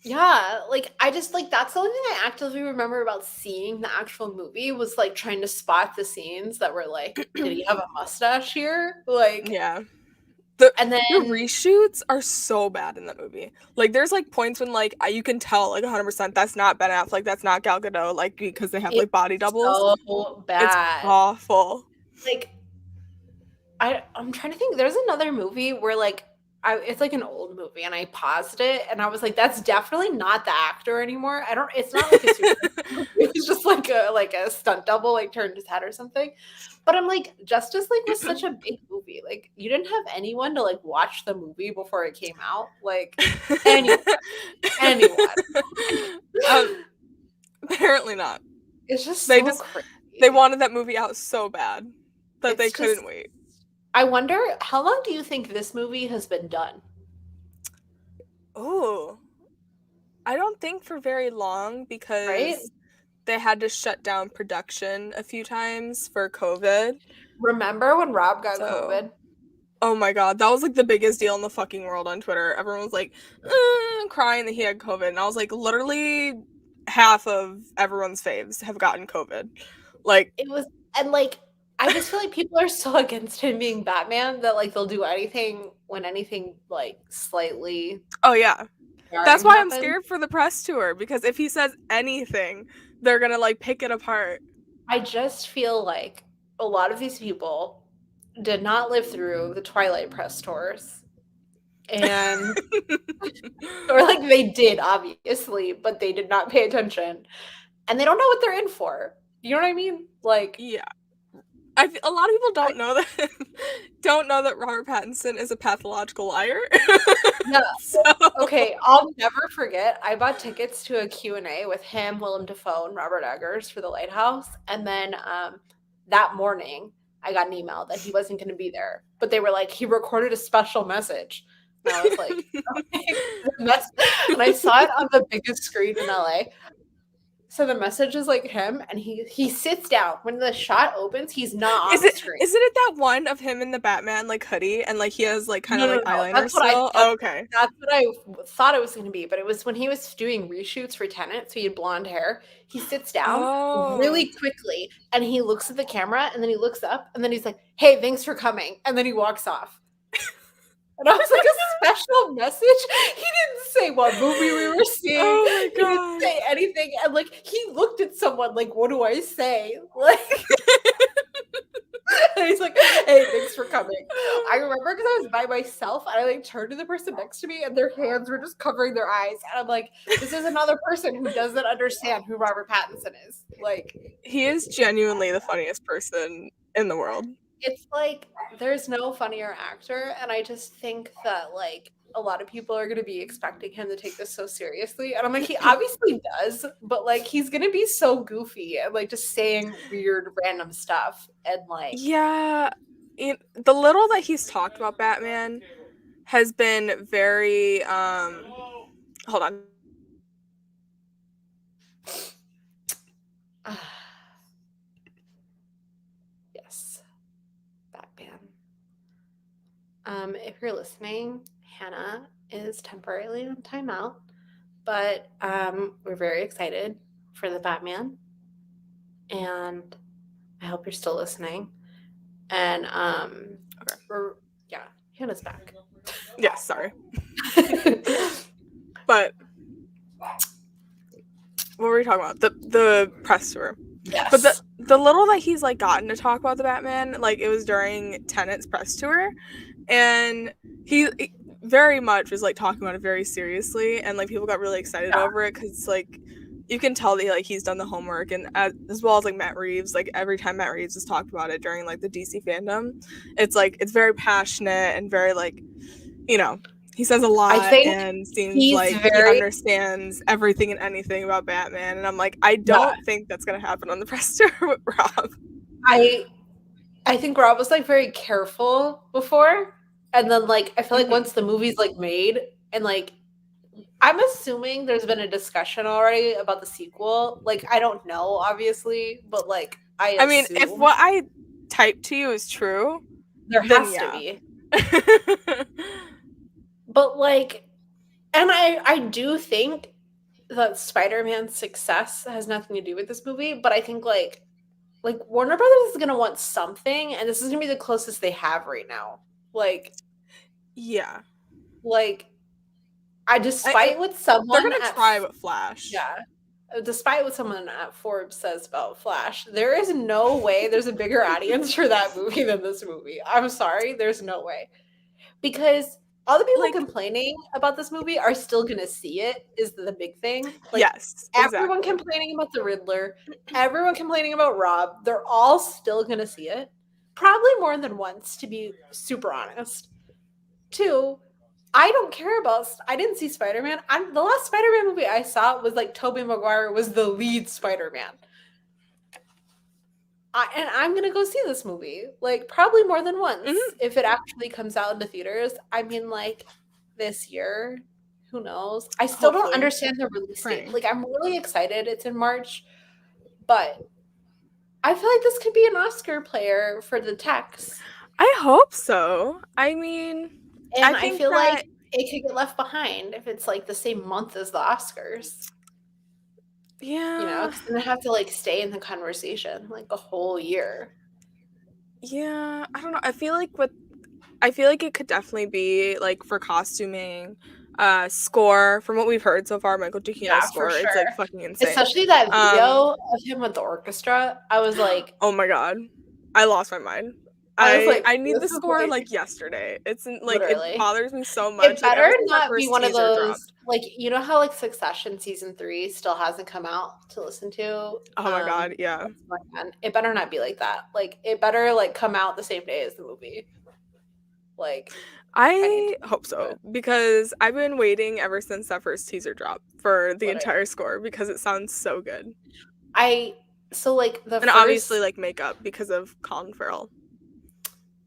Yeah, like, I just, like, that's the only thing I actively remember about seeing the actual movie was, like, trying to spot the scenes that were, like, did he have a mustache here? Like, yeah. The the reshoots are so bad in that movie. Like, there's like points when like you can tell like 100% that's not Ben Affleck, that's not Gal Gadot, like because they have like body doubles. So It's bad. awful. Like, I'm trying to think. There's another movie where like it's like an old movie, and I paused it, and I was like, "That's definitely not the actor anymore." I don't. It's not like a super. It was just like a stunt double, like turned his head or something. But I'm like, Justice League was such a big movie. Like, you didn't have anyone to like watch the movie before it came out. Like, anyone. Apparently not. It's just They so crazy. They wanted that movie out so bad that they couldn't wait. I wonder, how long do you think this movie has been done? Oh, I don't think for very long, because they had to shut down production a few times for COVID. Remember when Rob got COVID? Oh my god, that was like the biggest deal in the fucking world on Twitter. Everyone was like crying that he had COVID, and I was like, literally half of everyone's faves have gotten COVID. Like, it was, and like, I just feel like people are so against him being Batman that like they'll do anything when anything like slightly. Oh yeah, that's why I'm scared for the press tour, because if he says anything, they're gonna like pick it apart. I just feel like a lot of these people did not live through the Twilight press tours, and or like they did obviously, but they did not pay attention, and they don't know what they're in for. You know what I mean? Like, yeah. A lot of people don't know that Robert Pattinson is a pathological liar. Yeah. So. Okay, I'll never forget. I bought tickets to a Q&A with him, Willem Dafoe, and Robert Eggers for the Lighthouse, and then that morning I got an email that he wasn't going to be there, but they were like, he recorded a special message, and I was like, okay. And I saw it on the biggest screen in LA. So the message is like him, and he sits down. When the shot opens, he's not on the screen. Isn't it that one of him in the Batman like hoodie, and like he has like kind of like eyeliner that's still? Okay. That's what I thought it was going to be, but it was when he was doing reshoots for Tenet, so he had blonde hair. He sits down really quickly, and he looks at the camera, and then he looks up, and then he's like, "Hey, thanks for coming," and then he walks off. And I was like, a special message? He didn't say what movie we were seeing. Oh my God. He didn't say anything. And like, he looked at someone like, what do I say? Like, and he's like, hey, thanks for coming. I remember because I was by myself, and I like turned to the person next to me, and their hands were just covering their eyes. And I'm like, this is another person who doesn't understand who Robert Pattinson is. Like, he is genuinely the funniest person in the world. It's like there's no funnier actor, and I just think that like a lot of people are going to be expecting him to take this so seriously, and I'm like, he obviously does, but like he's going to be so goofy and like just saying weird random stuff, and like, yeah, the little that he's talked about Batman has been very hold on. Yes, Batman. If you're listening, Hannah is temporarily on timeout, but we're very excited for the Batman, and I hope you're still listening. And okay. Yeah, Hannah's back. Yes, sorry. But what were we talking about? The press tour. Yes. But the little that he's like gotten to talk about the Batman, like it was during Tenet's press tour, and he very much was like talking about it very seriously, and like people got really excited over it, because like you can tell that like he's done the homework, and as well as like Matt Reeves, like every time Matt Reeves has talked about it during like the DC fandom, it's like it's very passionate and very like, you know, he says a lot and seems like he understands everything and anything about Batman, and I'm like, I don't think that's gonna happen on the press tour with Rob. I think Rob was like very careful before, and then like I feel like once the movie's like made, and like I'm assuming there's been a discussion already about the sequel. Like, I don't know, obviously, but like I mean, if what I typed to you is true, there has to be. But like, and I do think that Spider-Man's success has nothing to do with this movie, but I think like Warner Brothers is gonna want something, and this is gonna be the closest they have right now. Like, Like, they're gonna try with Flash. Yeah. Despite what someone at Forbes says about Flash, there is no way there's a bigger audience for that movie than this movie. I'm sorry, there's no way. Because all the people complaining about this movie are still gonna see it, is the big thing. Like, yes, everyone exactly. complaining about the Riddler, everyone complaining about Rob, they're all still gonna see it. Probably more than once, to be super honest. 2, I don't care about. I didn't see Spider-Man. The last Spider-Man movie I saw was like Tobey Maguire was the lead Spider-Man. And I'm gonna go see this movie, like, probably more than once if it actually comes out into theaters. I mean, like, this year, who knows? I still don't understand the release date. Like, I'm really excited. It's in March, but I feel like this could be an Oscar player for the text. I hope so. I mean, and I feel like it could get left behind if it's like the same month as the Oscars. Yeah. You know, because then I have to like stay in the conversation like a whole year. Yeah, I don't know. I feel like it could definitely be like for costuming, score. From what we've heard so far, Michael Giacchino's score, for sure. It's like fucking insane. Especially that video of him with the orchestra. I was like, oh my god, I lost my mind. I need the score like yesterday. It's like it bothers me so much. It better not be one of those like, you know how like Succession season 3 still hasn't come out to listen to. Oh my god, yeah. It better not be like that. Like, it better like come out the same day as the movie. Like, I hope so, because I've been waiting ever since that first teaser drop for the entire score because it sounds so good. And obviously like makeup because of Colin Farrell.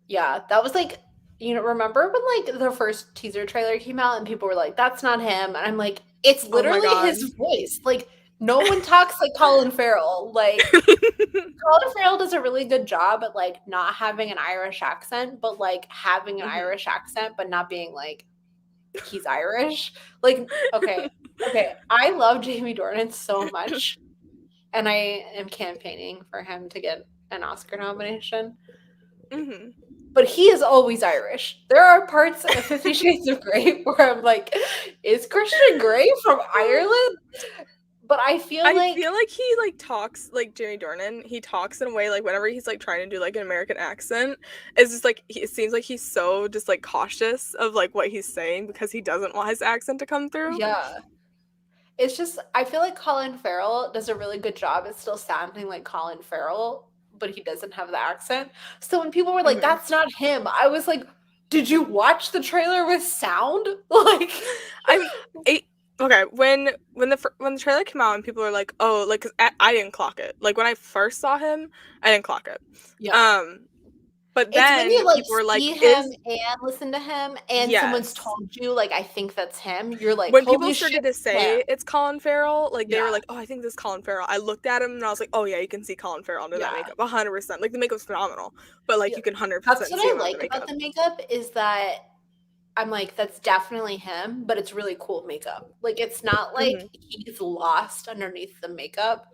Yeah, that was like, you know, remember when like the first teaser trailer came out and people were like, that's not him? And I'm like, it's literally his voice. Like, no one talks like Colin Farrell. Like, Colin Farrell does a really good job at like not having an Irish accent, but like having an Irish accent, but not being like he's Irish. Like, okay. I love Jamie Dornan so much. And I am campaigning for him to get an Oscar nomination. But he is always Irish. There are parts of 50 Shades of Grey where I'm like, is Christian Grey from Ireland? But I feel like he like talks like Jamie Dornan. He talks in a way like whenever he's like trying to do like an American accent, it's just like it seems like he's so just like cautious of like what he's saying because he doesn't want his accent to come through. Yeah. It's just, I feel like Colin Farrell does a really good job at still sounding like Colin Farrell, but he doesn't have the accent. So when people were like, that's not him, I was like, did you watch the trailer with sound? Like, okay, when the trailer came out and people were like, oh, like, 'cause I didn't clock it. Like, when I first saw him, I didn't clock it. Yeah. But then when you like people were like, see him and listen to him, and someone's told you like, I think that's him. You're like, when people started to say it's Colin Farrell, like they were like, oh, I think this is Colin Farrell. I looked at him and I was like, oh yeah, you can see Colin Farrell under that makeup, 100%. Like the makeup's phenomenal, but like you can 100%. That's what I like about the makeup is that I'm like, that's definitely him, but it's really cool makeup. Like, it's not like he's lost underneath the makeup.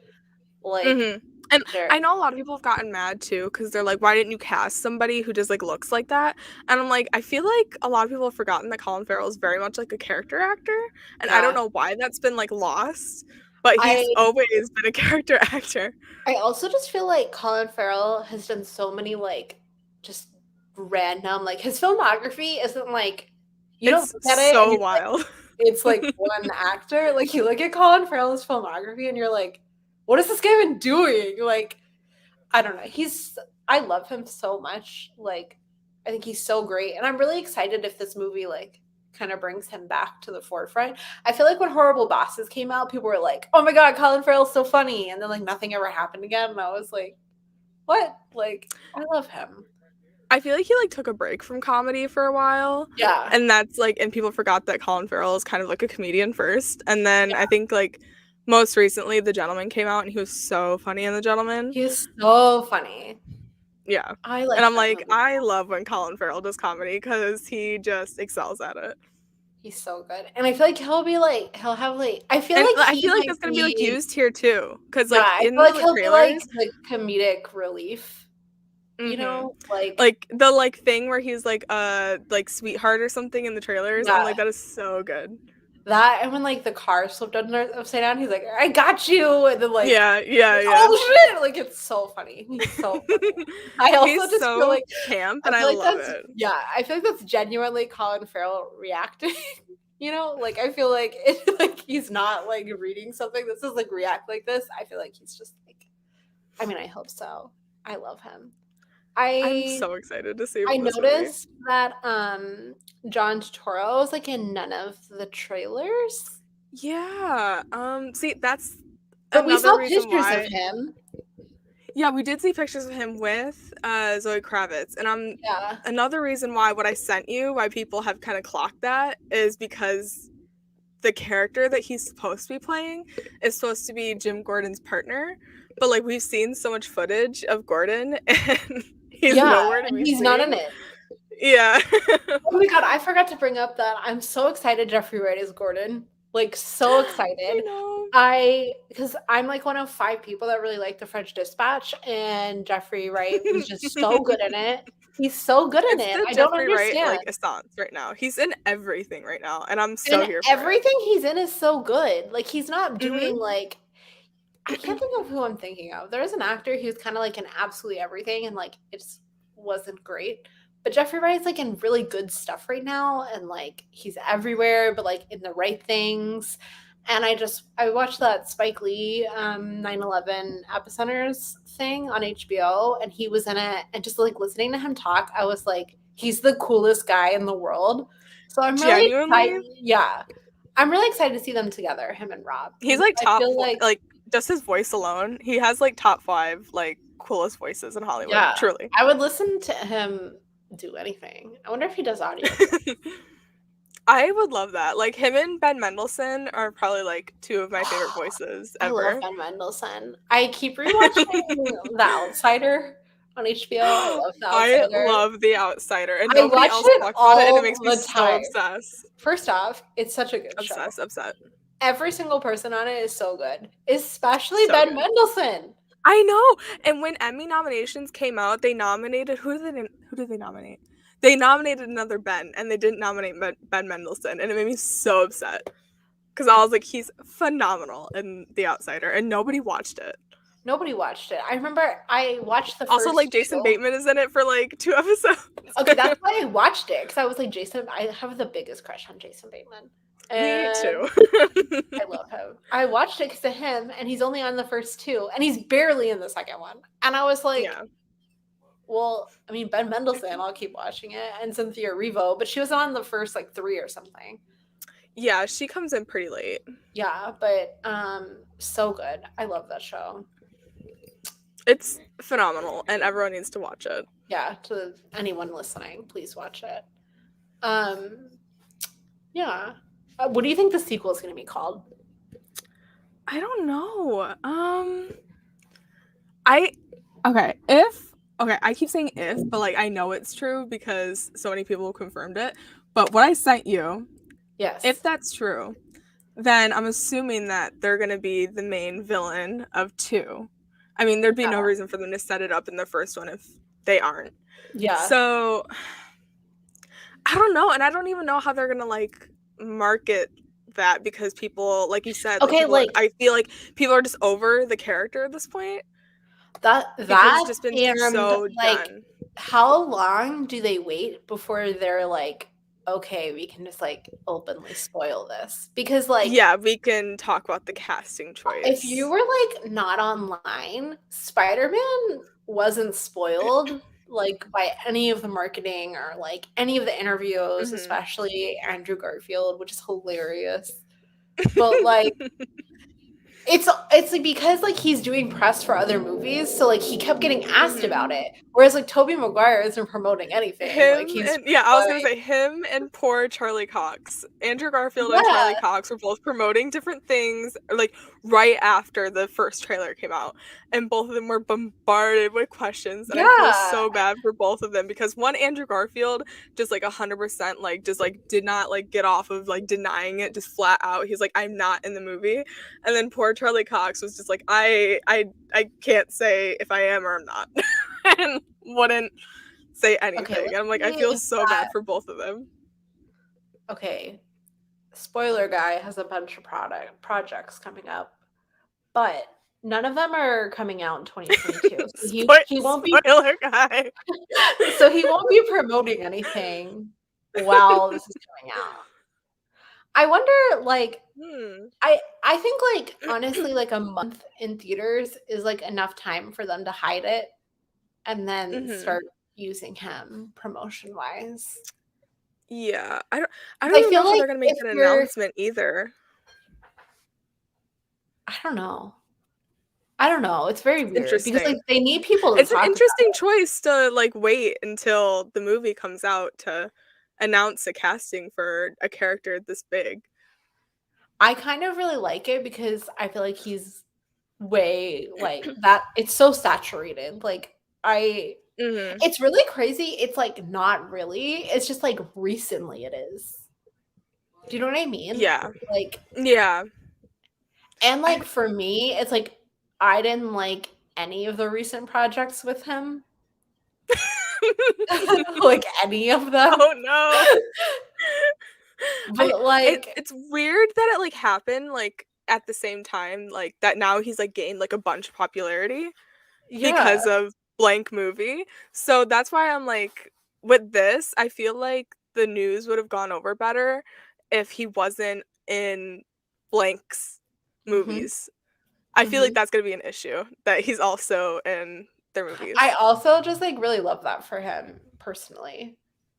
Like. And I know a lot of people have gotten mad too because they're like, why didn't you cast somebody who just like looks like that? And I'm like, I feel like a lot of people have forgotten that Colin Farrell is very much like a character actor, and I don't know why that's been like lost, but he's always been a character actor. I also just feel like Colin Farrell has done so many like just random, like his filmography isn't like, you don't look at it so wild. Like, it's like one actor. Like, you look at Colin Farrell's filmography and you're like, what has this guy been doing? Like, I don't know. I love him so much. Like, I think he's so great. And I'm really excited if this movie, like, kind of brings him back to the forefront. I feel like when Horrible Bosses came out, people were like, oh my God, Colin Farrell's so funny. And then, like, nothing ever happened again. And I was like, what? Like, I love him. I feel like he, like, took a break from comedy for a while. Yeah. And that's, like, and people forgot that Colin Farrell is kind of, like, a comedian first. And then I think, like, most recently, The Gentleman came out, and he was so funny in The Gentleman. He was so funny. Yeah. And I'm like, I love when Colin Farrell does comedy because he just excels at it. He's so good. And I feel like he'll have like, I feel like that's going to be like used here too. Because like in the trailers, be, like comedic relief. You know, like the like thing where he's like sweetheart or something in the trailers. Yeah. I'm like, that is so good. That and when like the car slipped upside down, he's like, "I got you," and then like, Yeah. oh shit! Like it's so funny. He's so funny. I also He's just so feel like camp, I and I feel like love that's it. yeah. I feel like that's genuinely Colin Farrell reacting. You know, like I feel like it like he's not like reading something that says like react like this. I feel like he's just like. I mean, I hope so. I love him. I'm so excited to see I this movie. noticed that John Turturro was like in none of the trailers. Yeah. See, that's But we another saw reason pictures why. of him. Yeah, we did see pictures of him with Zoe Kravitz, and Yeah. another reason why what I sent you, why people have kind of clocked that, is because the character that he's supposed to be playing is supposed to be Jim Gordon's partner, but like we've seen so much footage of Gordon, and he's nowhere to be he's seen. not in it. Yeah. Oh my god, I forgot to bring up that I'm so excited Jeffrey Wright is Gordon. Like so excited. Because I'm like one of 5 people that really like The French Dispatch, and Jeffrey Wright was just so good in it. He's so good in it. I don't Jeffrey understand. Wright, like, essence right now. He's in everything right now, and I'm so here for everything he's in is so good. Like he's not doing Mhm. like I can't think of who I'm thinking of. There is an actor who's kind of like in absolutely everything, and like it just wasn't great. But Jeffrey Wright's like in really good stuff right now, and like he's everywhere, but like in the right things. And I watched that Spike Lee 9/11 Epicenters thing on HBO, and he was in it, and just like listening to him talk, I was like, he's the coolest guy in the world. So I'm really excited. Yeah. I'm really excited to see them together, him and Rob. He's like top like just his voice alone. He has like top 5 like coolest voices in Hollywood. Yeah, truly. I would listen to him do anything. I wonder if he does audio. I would love that. Like him and Ben Mendelsohn are probably like 2 of my favorite voices ever. I love Ben Mendelsohn. I keep rewatching The Outsider on HBO. I love The Outsider. I love The Outsider, and nobody else talks about it, and it makes me so obsessed. First off, it's such a good show. Obsessed. Every single person on it is so good, especially Ben Mendelsohn. I know. And when Emmy nominations came out, they nominated who did they nominate? They nominated another Ben, and they didn't nominate Ben Mendelsohn, and it made me so upset because I was like, he's phenomenal in The Outsider, and nobody watched it. Nobody watched it. I remember I watched the first. Also, like Jason Bateman is in it for like 2 episodes. Okay, that's why I watched it, because I was like, Jason. I have the biggest crush on Jason Bateman. Me too. I love him. I watched it because of him, and he's only on the first 2, and he's barely in the second one. And I was like, well, I mean, Ben Mendelsohn, I'll keep watching it, and Cynthia Erivo, but she was on the first like 3 or something. Yeah, she comes in pretty late. Yeah, but so good. I love that show. It's phenomenal, and everyone needs to watch it. Yeah, to anyone listening, please watch it. Yeah. What do you think the sequel is going to be called? I don't know. I keep saying if, but like I know it's true because so many people confirmed it. But what I sent you, yes, if that's true, then I'm assuming that they're going to be the main villain of 2. I mean, there'd be no reason for them to set it up in the first one if they aren't. Yeah. So I don't know, and I don't even know how they're going to like market that, because people, like you said, I feel like people are just over the character at this point. That's just been so done. How long do they wait before they're like, okay, we can just like openly spoil this? Because like, yeah, we can talk about the casting choice. If you were like not online, Spider-Man wasn't spoiled like by any of the marketing or like any of the interviews, especially Andrew Garfield, which is hilarious. But like it's like because like he's doing press for other movies, so like he kept getting asked about it. Whereas like Tobey Maguire isn't promoting anything. I was gonna say him and poor Charlie Cox. Andrew Garfield and Charlie Cox were both promoting different things like right after the first trailer came out, and both of them were bombarded with questions. And I feel so bad for both of them, because one, Andrew Garfield just like 100% like just like did not like get off of like denying it, just flat out. He's like, I'm not in the movie. And then poor Charlie Cox was just like, I can't say if I am or I'm not. and wouldn't say anything. Okay, And I'm like, I let's feel see so bad for both of them. okay. Spoiler guy has a bunch of projects coming up, but none of them are coming out in 2022. So he won't be Spoiler guy. so he won't be promoting anything while this is coming out. I wonder, like, I think, like, honestly, like, a month in theaters is, like, enough time for them to hide it and then start using him promotion-wise. Yeah. I don't I even know feel how like they're gonna make if an you're announcement either. I don't know. I don't know. It's very weird because, like, Interesting. they need people to It's an talk about interesting it. choice to, like, wait until the movie comes out to announce a casting for a character this big. I kind of really like it because I feel like he's way, like, that it's so saturated. Like, it's really crazy. It's, like, not really. It's just, like, recently it is. Do you know what I mean? Yeah. Like, Yeah. and, like, for me, it's, like, I didn't like any of the recent projects with him. Like, any of them. Oh, no. But, like It's weird that it, like, happened, like, at the same time, like, that now he's, like, gained, like, a bunch of popularity yeah. because of blank movie. So that's why I'm like, with this, I feel like the news would have gone over better if he wasn't in blank's Mhm. movies. I feel like Mhm. that's gonna be an issue, that he's also in their movies. I also just, like, really love that for him personally.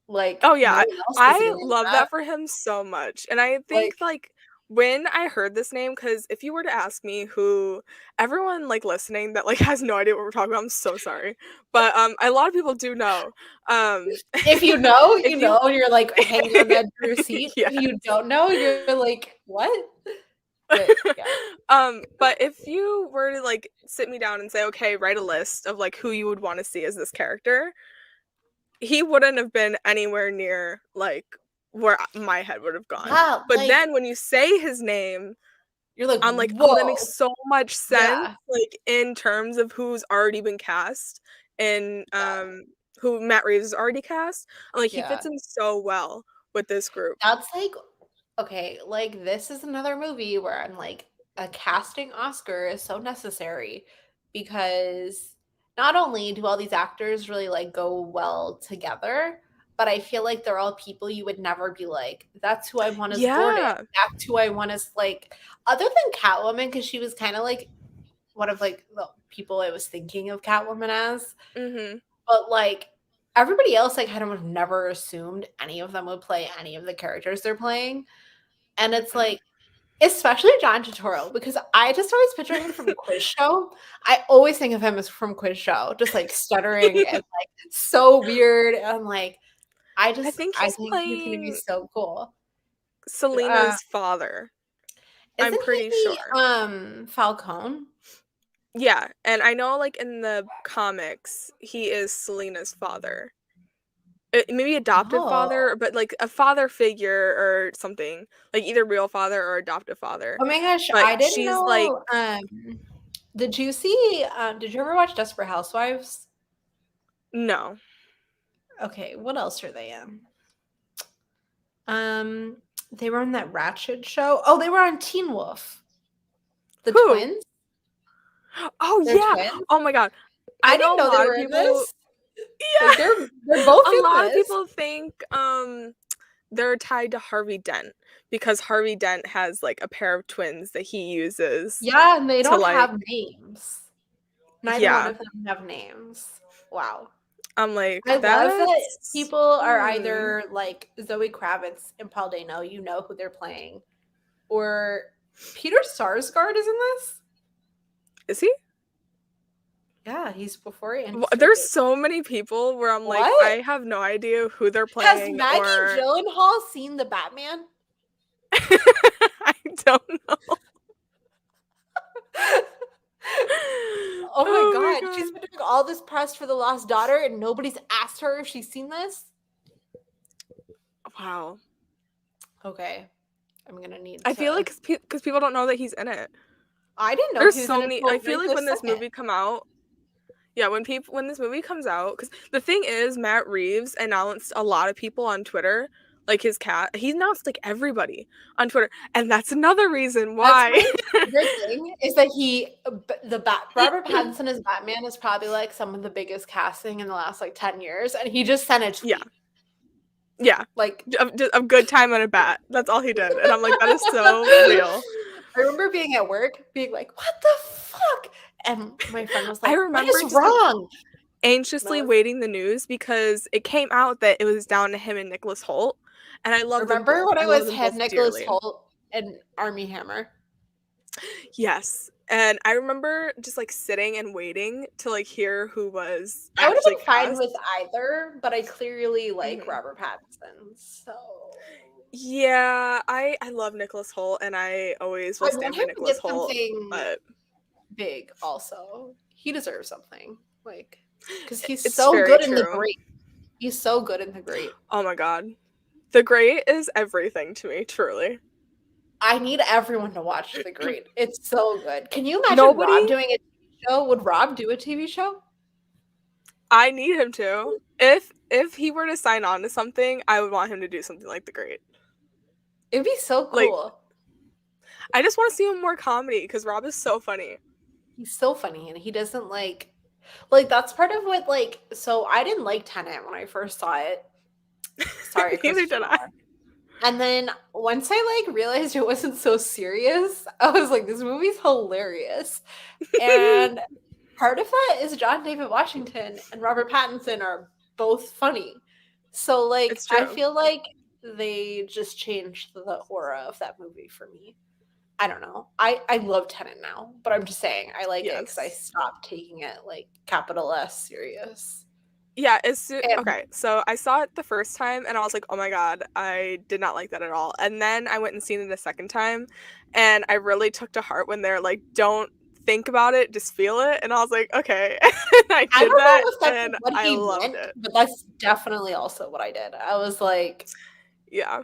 Like, Oh, no yeah, one else is I doing love that. that for him so much, and I think, Like like, when I heard this name, because if you were to ask me who everyone, like, listening that, like, has no idea what we're talking about, I'm so sorry, but, a lot of people do know, if you know, if you you know, and you're, like, hanging on the edge of your seat. yeah. If you don't know, you're like, "What?" But, yeah. But if you were to, like, sit me down and say, "Okay, write a list of, like, who you would wanna see as this character," he wouldn't have been anywhere near, like, where my head would have gone. Yeah, But like, then when you say his name, you're like, I'm like, "Oh, that makes "Whoa." so much sense," Yeah, like, in terms of who's already been cast and, yeah, who Matt Reeves has already cast. I'm like, he yeah. fits in so well with this group. That's, like okay, like, this is another movie where I'm like, a casting Oscar is so necessary because not only do all these actors really, like, go well together, but I feel like they're all people you would never be like, "That's who I want as Gordon. Yeah. That's who I want as" like, other than Catwoman, because she was kinda, like, one of, like, the people I was thinking of Catwoman as, Mhm. but, like, everybody else, I kind of would have never assumed any of them would play any of the characters they're playing. And it's like especially John Turturro, because I just always picture him from Quiz Show. I always think of him as from Quiz Show, just, like, stuttering and, like, so weird, and, like, I think I he's think he's gonna be playing so cool. Uh, Selina's father. I'm isn't pretty he, sure. Falcone? Yeah, and I know, like, in the comics, he is Selina's father. Maybe adoptive Oh. father, but, like, a father figure or something, like, either real father or adoptive father. Oh my gosh, But I didn't she's, like know, did you ever watch Desperate Housewives? no. Okay, what else are they in? Um, they were on that Ratched show. Oh, they were on Teen Wolf. The Who? twins? Oh, They're yeah! twins? Oh my god. I I know didn't a know they lot of were in people this. Like, yeah! they're both A in lot of this. people think, they're tied to Harvey Dent because Harvey Dent has, like, a pair of twins that he uses Yeah, and they to, don't like have names. Neither one yeah. of them have names. Wow. I'm like, I love that "That's people are either like Zoe Kravitz and Paul Dano, you know who they're playing, or Peter Sarsgaard is in this? Is he?" Yeah, he's before Andy There's Serkis. so many people where I'm like, What? I have no idea who they're Has playing Maggie or Gyllenhaal seen the Batman? I don't know. Oh my Oh my god, she's god. been doing all this press for The Lost Daughter and nobody's asked her if she's seen this? Wow. Okay. I'm gonna need I feel to like because people don't know that he's in it. I didn't know There's he was so in it many I till feel right like this when this second. movie come out, Yeah, when this movie comes out, because the thing is, Matt Reeves announced a lot of people on Twitter, like his cat. He announced like everybody on Twitter, and that's another reason That's why. my favorite thing is that Robert Pattinson as Batman is probably like some of the biggest casting in the last like 10 years, and he just sent a tweet. Yeah, like a good time on a bat. That's all he did, and I'm like, that is so real. I remember being at work, being like, "What the fuck?" And my friend was like, I remember "What is wrong?" Anxiously waiting the news because it came out that it was down to him and Nicholas Hoult, and I love them both. Remember when I it love was them him, both Nicholas dearly. Hoult, and Armie Hammer? Yes, and I remember just like sitting and waiting to like hear who was I would have actually been fine cast. with either, but I clearly like Mhm. Robert Pattinson, so Yeah, I love Nicholas Hoult, and I always will I stand want by him to Nicholas get Hoult. something But big. Also, he deserves something, like, because he's it's so very good in The true. Great. He's so good in The Great. Oh my god, The Great is everything to me, truly. I need everyone to watch The Great. It's so good. Can you imagine Rob Nobody. doing a TV show? Would Rob do a TV show? I need him to. If he were to sign on to something, I would want him to do something like The Great. It'd be so Like, cool. I just want to see him more comedy because Rob is so funny. He's so funny, and he doesn't like that's part of what like. So I didn't like Tenet when I first saw it. Sorry, Neither Christopher did I. Nolan. And then once I like realized it wasn't so serious, I was like, this movie's hilarious. And part of that is John David Washington and Robert Pattinson are both funny. So like It's true. I feel like they just changed the aura of that movie for me. I don't know. I love Tenet now, but I'm just saying I like it because I Yes. stopped taking it like capital S serious. Yeah, And okay. So I saw it the first time and I was like, "Oh my god, I did not like that at all." And then I went and seen it a second time, and I really took to heart when they're like, "Don't think about it, just feel it." And I was like, "Okay." And I I did don't that know if that's and what I he loved meant, it. but that's definitely also what I did. I was Yeah.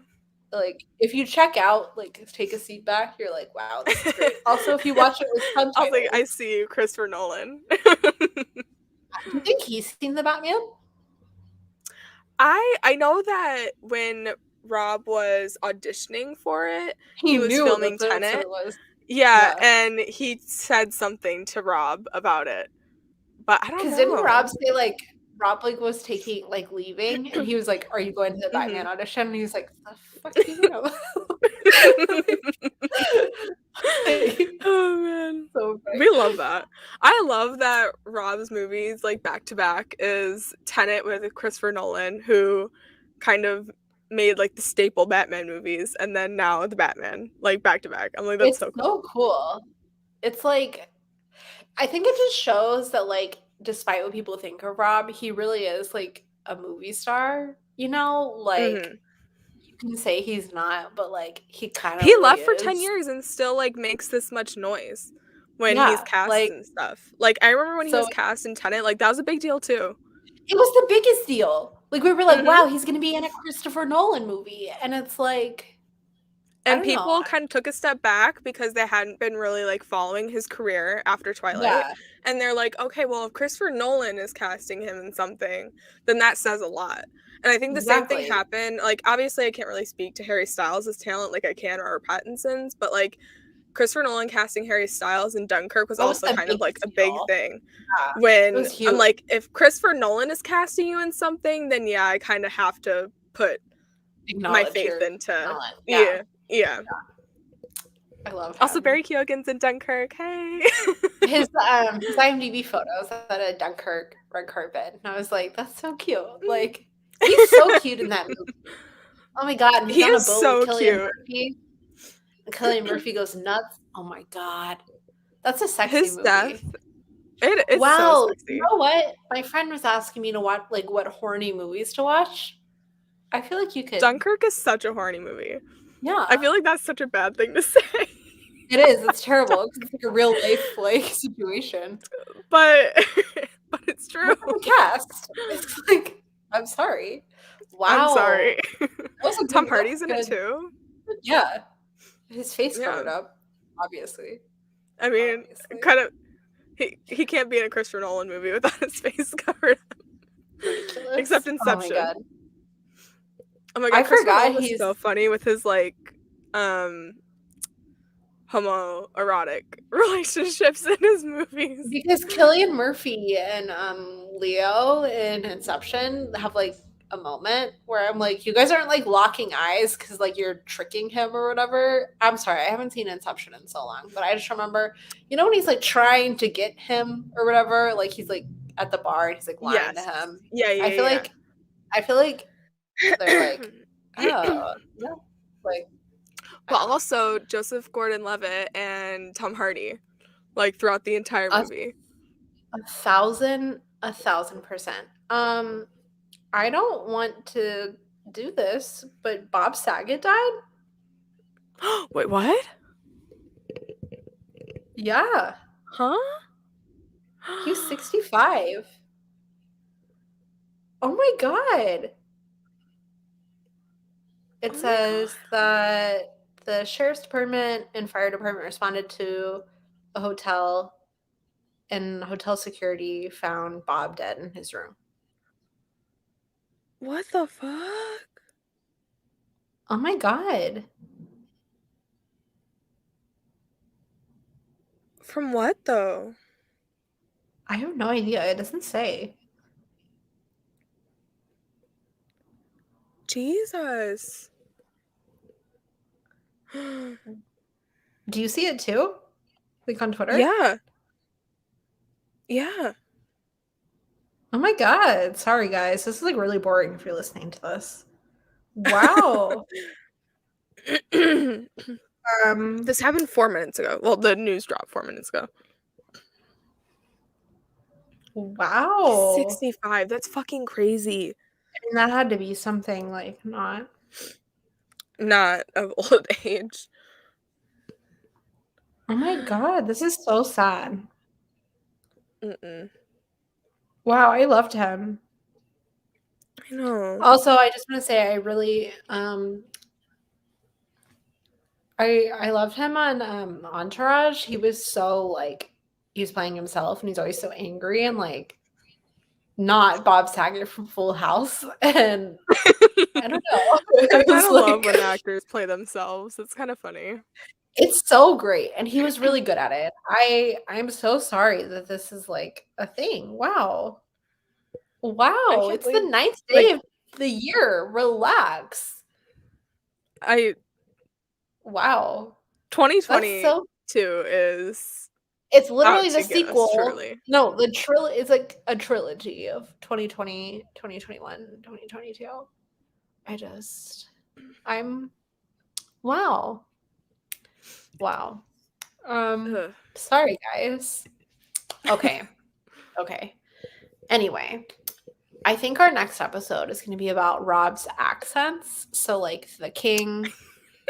like if you check out, like take a seat back, you're like, wow, this is great. Also, if you watch it with I was like, I subtitles, see you, Christopher Nolan. do you think he's seen the Batman? I know that when Rob was auditioning for it, He he was knew filming that's what Tenet. it was. Yeah, Yeah. and he said something to Rob about it. But I don't Because didn't know. Rob say like Rob like was taking like leaving and he was like, are you going to the Batman Mhm. audition? And he's like, the fuck do you know? Oh man. So funny. We love that. I love that Rob's movies like back to back is Tenet with Christopher Nolan, who kind of made like the staple Batman movies, and then now the Batman, like back to back. I'm like, that's It's so cool. so cool. It's like I think it just shows that like despite what people think of Rob, he really is like a movie star, you know? Like Mhm. you can say he's not, but like he kind of He really left for 10 is. years and still like makes this much noise when he's Yeah, cast like and stuff. Like I remember when he so was cast in Tenet, like that was a big deal too. it was the biggest deal. Like we were like, Mhm. wow, he's gonna be in a Christopher Nolan movie. And it's like I And don't know. people kind of took a step back because they hadn't been really like following his career after Twilight. Yeah, And they're like, okay, well, if Christopher Nolan is casting him in something, then that says a lot. And I think the same thing exactly. happened. Like, obviously, I can't really speak to Harry Styles' talent like I can or Pattinson's, but like Christopher Nolan casting Harry Styles in Dunkirk was That was also the kind of like biggest a big deal. thing. Yeah, it When was I'm huge. like, if Christopher Nolan is casting you in something, then yeah, I kind of have to put my Acknowledge faith your into. talent. Yeah. Yeah. I love Also, him. Barry Keoghan's in Dunkirk. Hey. His IMDb photos at a Dunkirk red carpet. And I was like, that's so cute. Like he's so cute in that movie. Oh my god, and he's He on a is boat so with Cillian cute. Murphy. And Cillian Murphy goes nuts. Oh my god. That's a sexy His movie. death. It's so Wow, sexy. you know what? My friend was asking me to watch like what horny movies to watch. I feel like you could. Dunkirk is such a horny movie. Yeah. I feel like that's such a bad thing to say. It is. It's terrible. It's like a real life like situation. But it's true. Look at the cast. It's like I'm sorry. Wow. I'm sorry. That was a Tom good- Hardy's in good- it too. Yeah. His face Yeah. covered up, obviously. I mean, Obviously. kind of. He can't be in a Christopher Nolan movie without his face covered. Ridiculous. Except Inception. Oh my god. Oh my god, I Christopher forgot Nolan is so funny with his like homoerotic relationships in his movies. Because Cillian Murphy and Leo in Inception have like a moment where I'm like, you guys aren't like locking eyes because like you're tricking him or whatever. I'm sorry, I haven't seen Inception in so long, but I just remember, you know, when he's like trying to get him or whatever, like he's like at the bar and he's like lying to him. Yeah. I feel like they're like, oh no, like. Well, also Joseph Gordon-Levitt and Tom Hardy, like throughout the entire movie. 1,000%. I don't want to do this, but Bob Saget died? Wait, what? Yeah. Huh? He's 65. Oh my god. It says that the sheriff's department and fire department responded to a hotel, and hotel security found Bob dead in his room. What the fuck? Oh my god. From what though? I have no idea. It doesn't say. Jesus. Do you see it too? Like on Twitter? Yeah. Yeah. Oh my god. Sorry guys. This is like really boring if you're listening to this. Wow. This happened 4 minutes ago. Well, the news dropped 4 minutes ago. Wow. 65. That's fucking crazy. I mean, that had to be something like not of old age. Oh my god, this is so sad. Mm-mm. Wow, I loved him. I know. Also, I just want to say I really I loved him on Entourage. He was so like he was playing himself and he's always so angry and like not Bob Saget from Full House. And I don't know. I kind of love when actors play themselves. It's kind of funny. It's so great. And he was really good at it. I'm so sorry that this is like a thing. Wow. Wow. It's the 9th day of the year. Relax. Wow. 2022 is it's literally the sequel. Truly. No, the trilogy is like a trilogy of 2020, 2021, 2022. Wow. Sorry guys. Okay. Anyway, I think our next episode is going to be about Rob's accents. So like the king,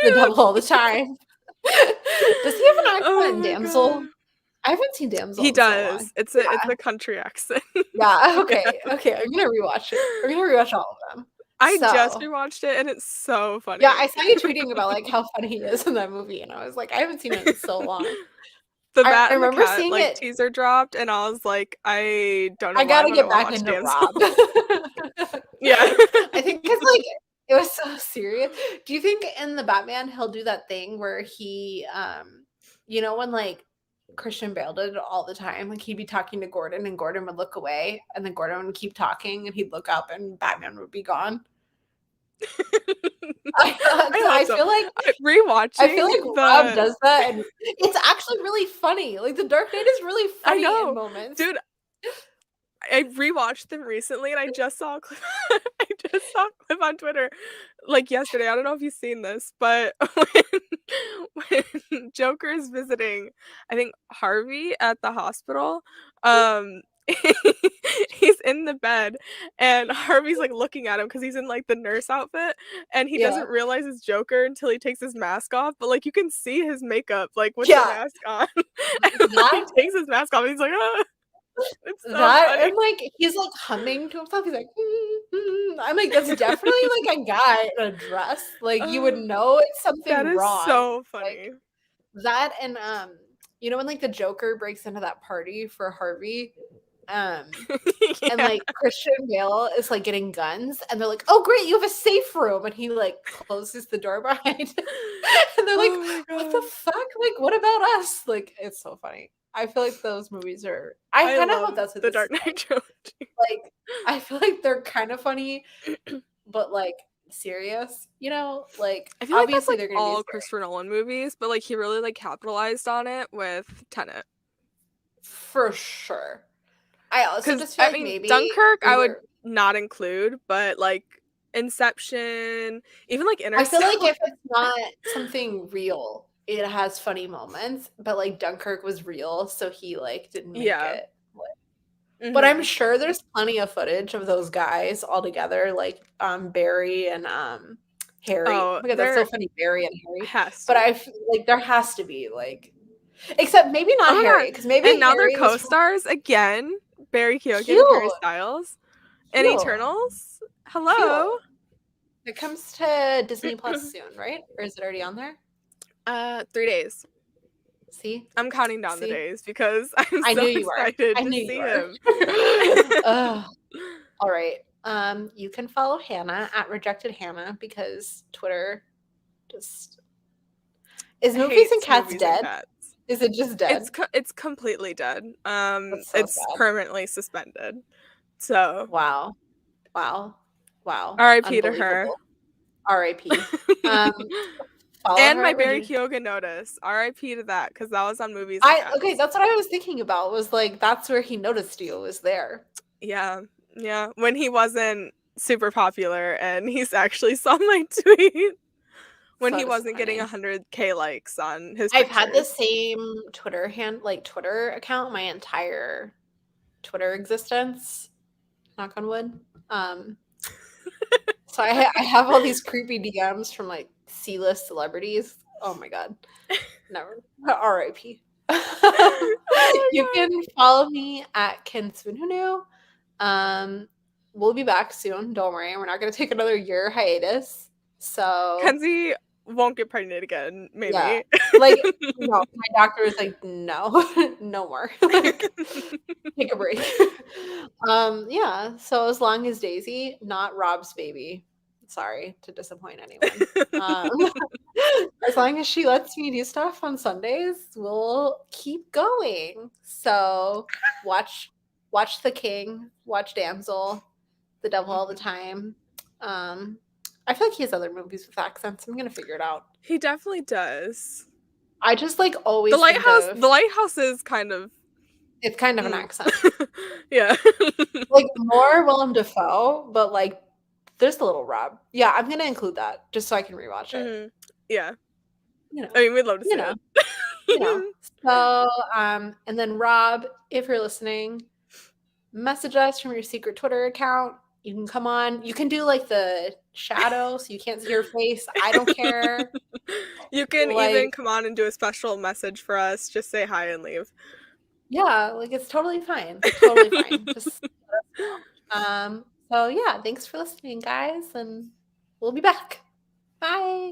the devil all the time. Does he have an accent in Damsel? God. I haven't seen Damsel. He does. So it's a country accent. Yeah. Okay. Okay. I'm gonna rewatch it. We're gonna rewatch all of them. I just rewatched it and it's so funny. Yeah, I saw you tweeting about like how funny he is in that movie, and I was like, I haven't seen it in so long. The Bat and the Cat like teaser dropped, and I was like, I don't know. I gotta get back into Rob. Yeah, I think it's like it was so serious. Do you think in the Batman he'll do that thing where he, you know, when like Christian Bale did it all the time, like he'd be talking to Gordon, and Gordon would look away, and then Gordon would keep talking, and he'd look up, and Batman would be gone. I feel like rewatching. I feel like Rob does that, and it's actually really funny. Like The Dark Knight is really funny in moments, dude. I rewatched them recently, and I just saw a clip. On Twitter, like yesterday. I don't know if you've seen this, but when Joker is visiting, I think Harvey at the hospital, he's in the bed, and Harvey's like looking at him because he's in like the nurse outfit, and he doesn't realize it's Joker until he takes his mask off. But like you can see his makeup like with the mask on, and he takes his mask off, and he's like, ah. It's so funny. And like he's like humming to himself. He's like, I'm like, that's definitely like a guy in a dress. Like you would know it's something wrong. That is so funny. Like, that and You know when like the Joker breaks into that party for Harvey, and Yeah. like Christian Bale is like getting guns, and they're like, "Oh great, you have a safe room," and he like closes the door behind him. And they're like, Oh my "What the God. fuck? Like, what about us?" Like, it's so funny. I feel like those movies are. I I kind of love hope that's what the this is Dark Knight trilogy. like. I feel like they're kind of funny, but like serious. You know, like I feel like that's obviously like they're gonna be all serious. Christopher Nolan movies, but like he really like capitalized on it with Tenet. For sure. I also Because just feel I like mean, maybe Dunkirk we I would were. not include, but like Inception, even like I feel like Interstellar. if it's not something real, it has funny moments, but like Dunkirk was real, so he like didn't make Yeah. it. But I'm Mhm. sure there's plenty of footage of those guys all together, like Barry and Harry. Oh Oh, my god, that's so there funny, Barry and Harry. has to But be. like there has to be like, except maybe Oh not my Harry, God. because maybe And now they're Harry was from co-stars again. Barry Keoghan cute, and Harry Styles in cute, Eternals. cute. Hello. It comes to Disney Plus soon, right? Or is it already on there? 3 days. See, I'm counting down the see. days because I'm I so knew you were. excited I to knew you see were. him. Ugh. All right. You can follow Hannah at Rejected Hannah because Twitter just is movies and Hates cats movies and dead? cats. Is it just dead? It's completely dead. That's so It's sad. permanently suspended. So Wow. Wow. Wow. R.I.P. to her. Unbelievable. R.I.P. Um, follow And her my at Barry Rejected. Keoghan notice. R.I.P. to that because that was on movies and cats. Okay, that's what I was thinking about. Was like that's where he noticed you was there. Yeah, yeah. When he wasn't super popular and he's actually saw my tweet. When So he wasn't getting disappointing. 100K likes on his I've had the pictures. same Twitter account my entire Twitter existence. Knock on wood. So I have all these creepy DMs from like C-list celebrities. Oh my god, never. R.I.P. Oh You my can follow me at Kinsununu. We'll be back soon. Don't worry, we're not going to take another year hiatus. So God. Kenzie won't get pregnant again, maybe. yeah, like no, my doctor was like, no, no more. Like, take a break. Yeah. So as long as Daisy, not Rob's baby. Sorry to disappoint anyone. As long as she lets me do stuff on Sundays, we'll keep going. So watch The King, watch Damsel, The Devil All the Time. I feel like he has other movies with accents. I'm gonna figure it out. He definitely does. I just like always The think of lighthouse is kind of it's kind of an accent. yeah. Like more Willem Dafoe, but like there's a little Rob. Yeah, I'm gonna include that just so I can rewatch it. Mhm. Yeah. You know, I mean, we'd love to see you know, it. you know. So, and then Rob, if you're listening, message us from your secret Twitter account. You can come on. You can do like the shadow so you can't see your face. I don't care. You can Like, even come on and do a special message for us. Just say hi and leave. yeah, like it's totally fine. Totally fine. Just let us know. So yeah, thanks for listening, guys, and we'll be back. Bye.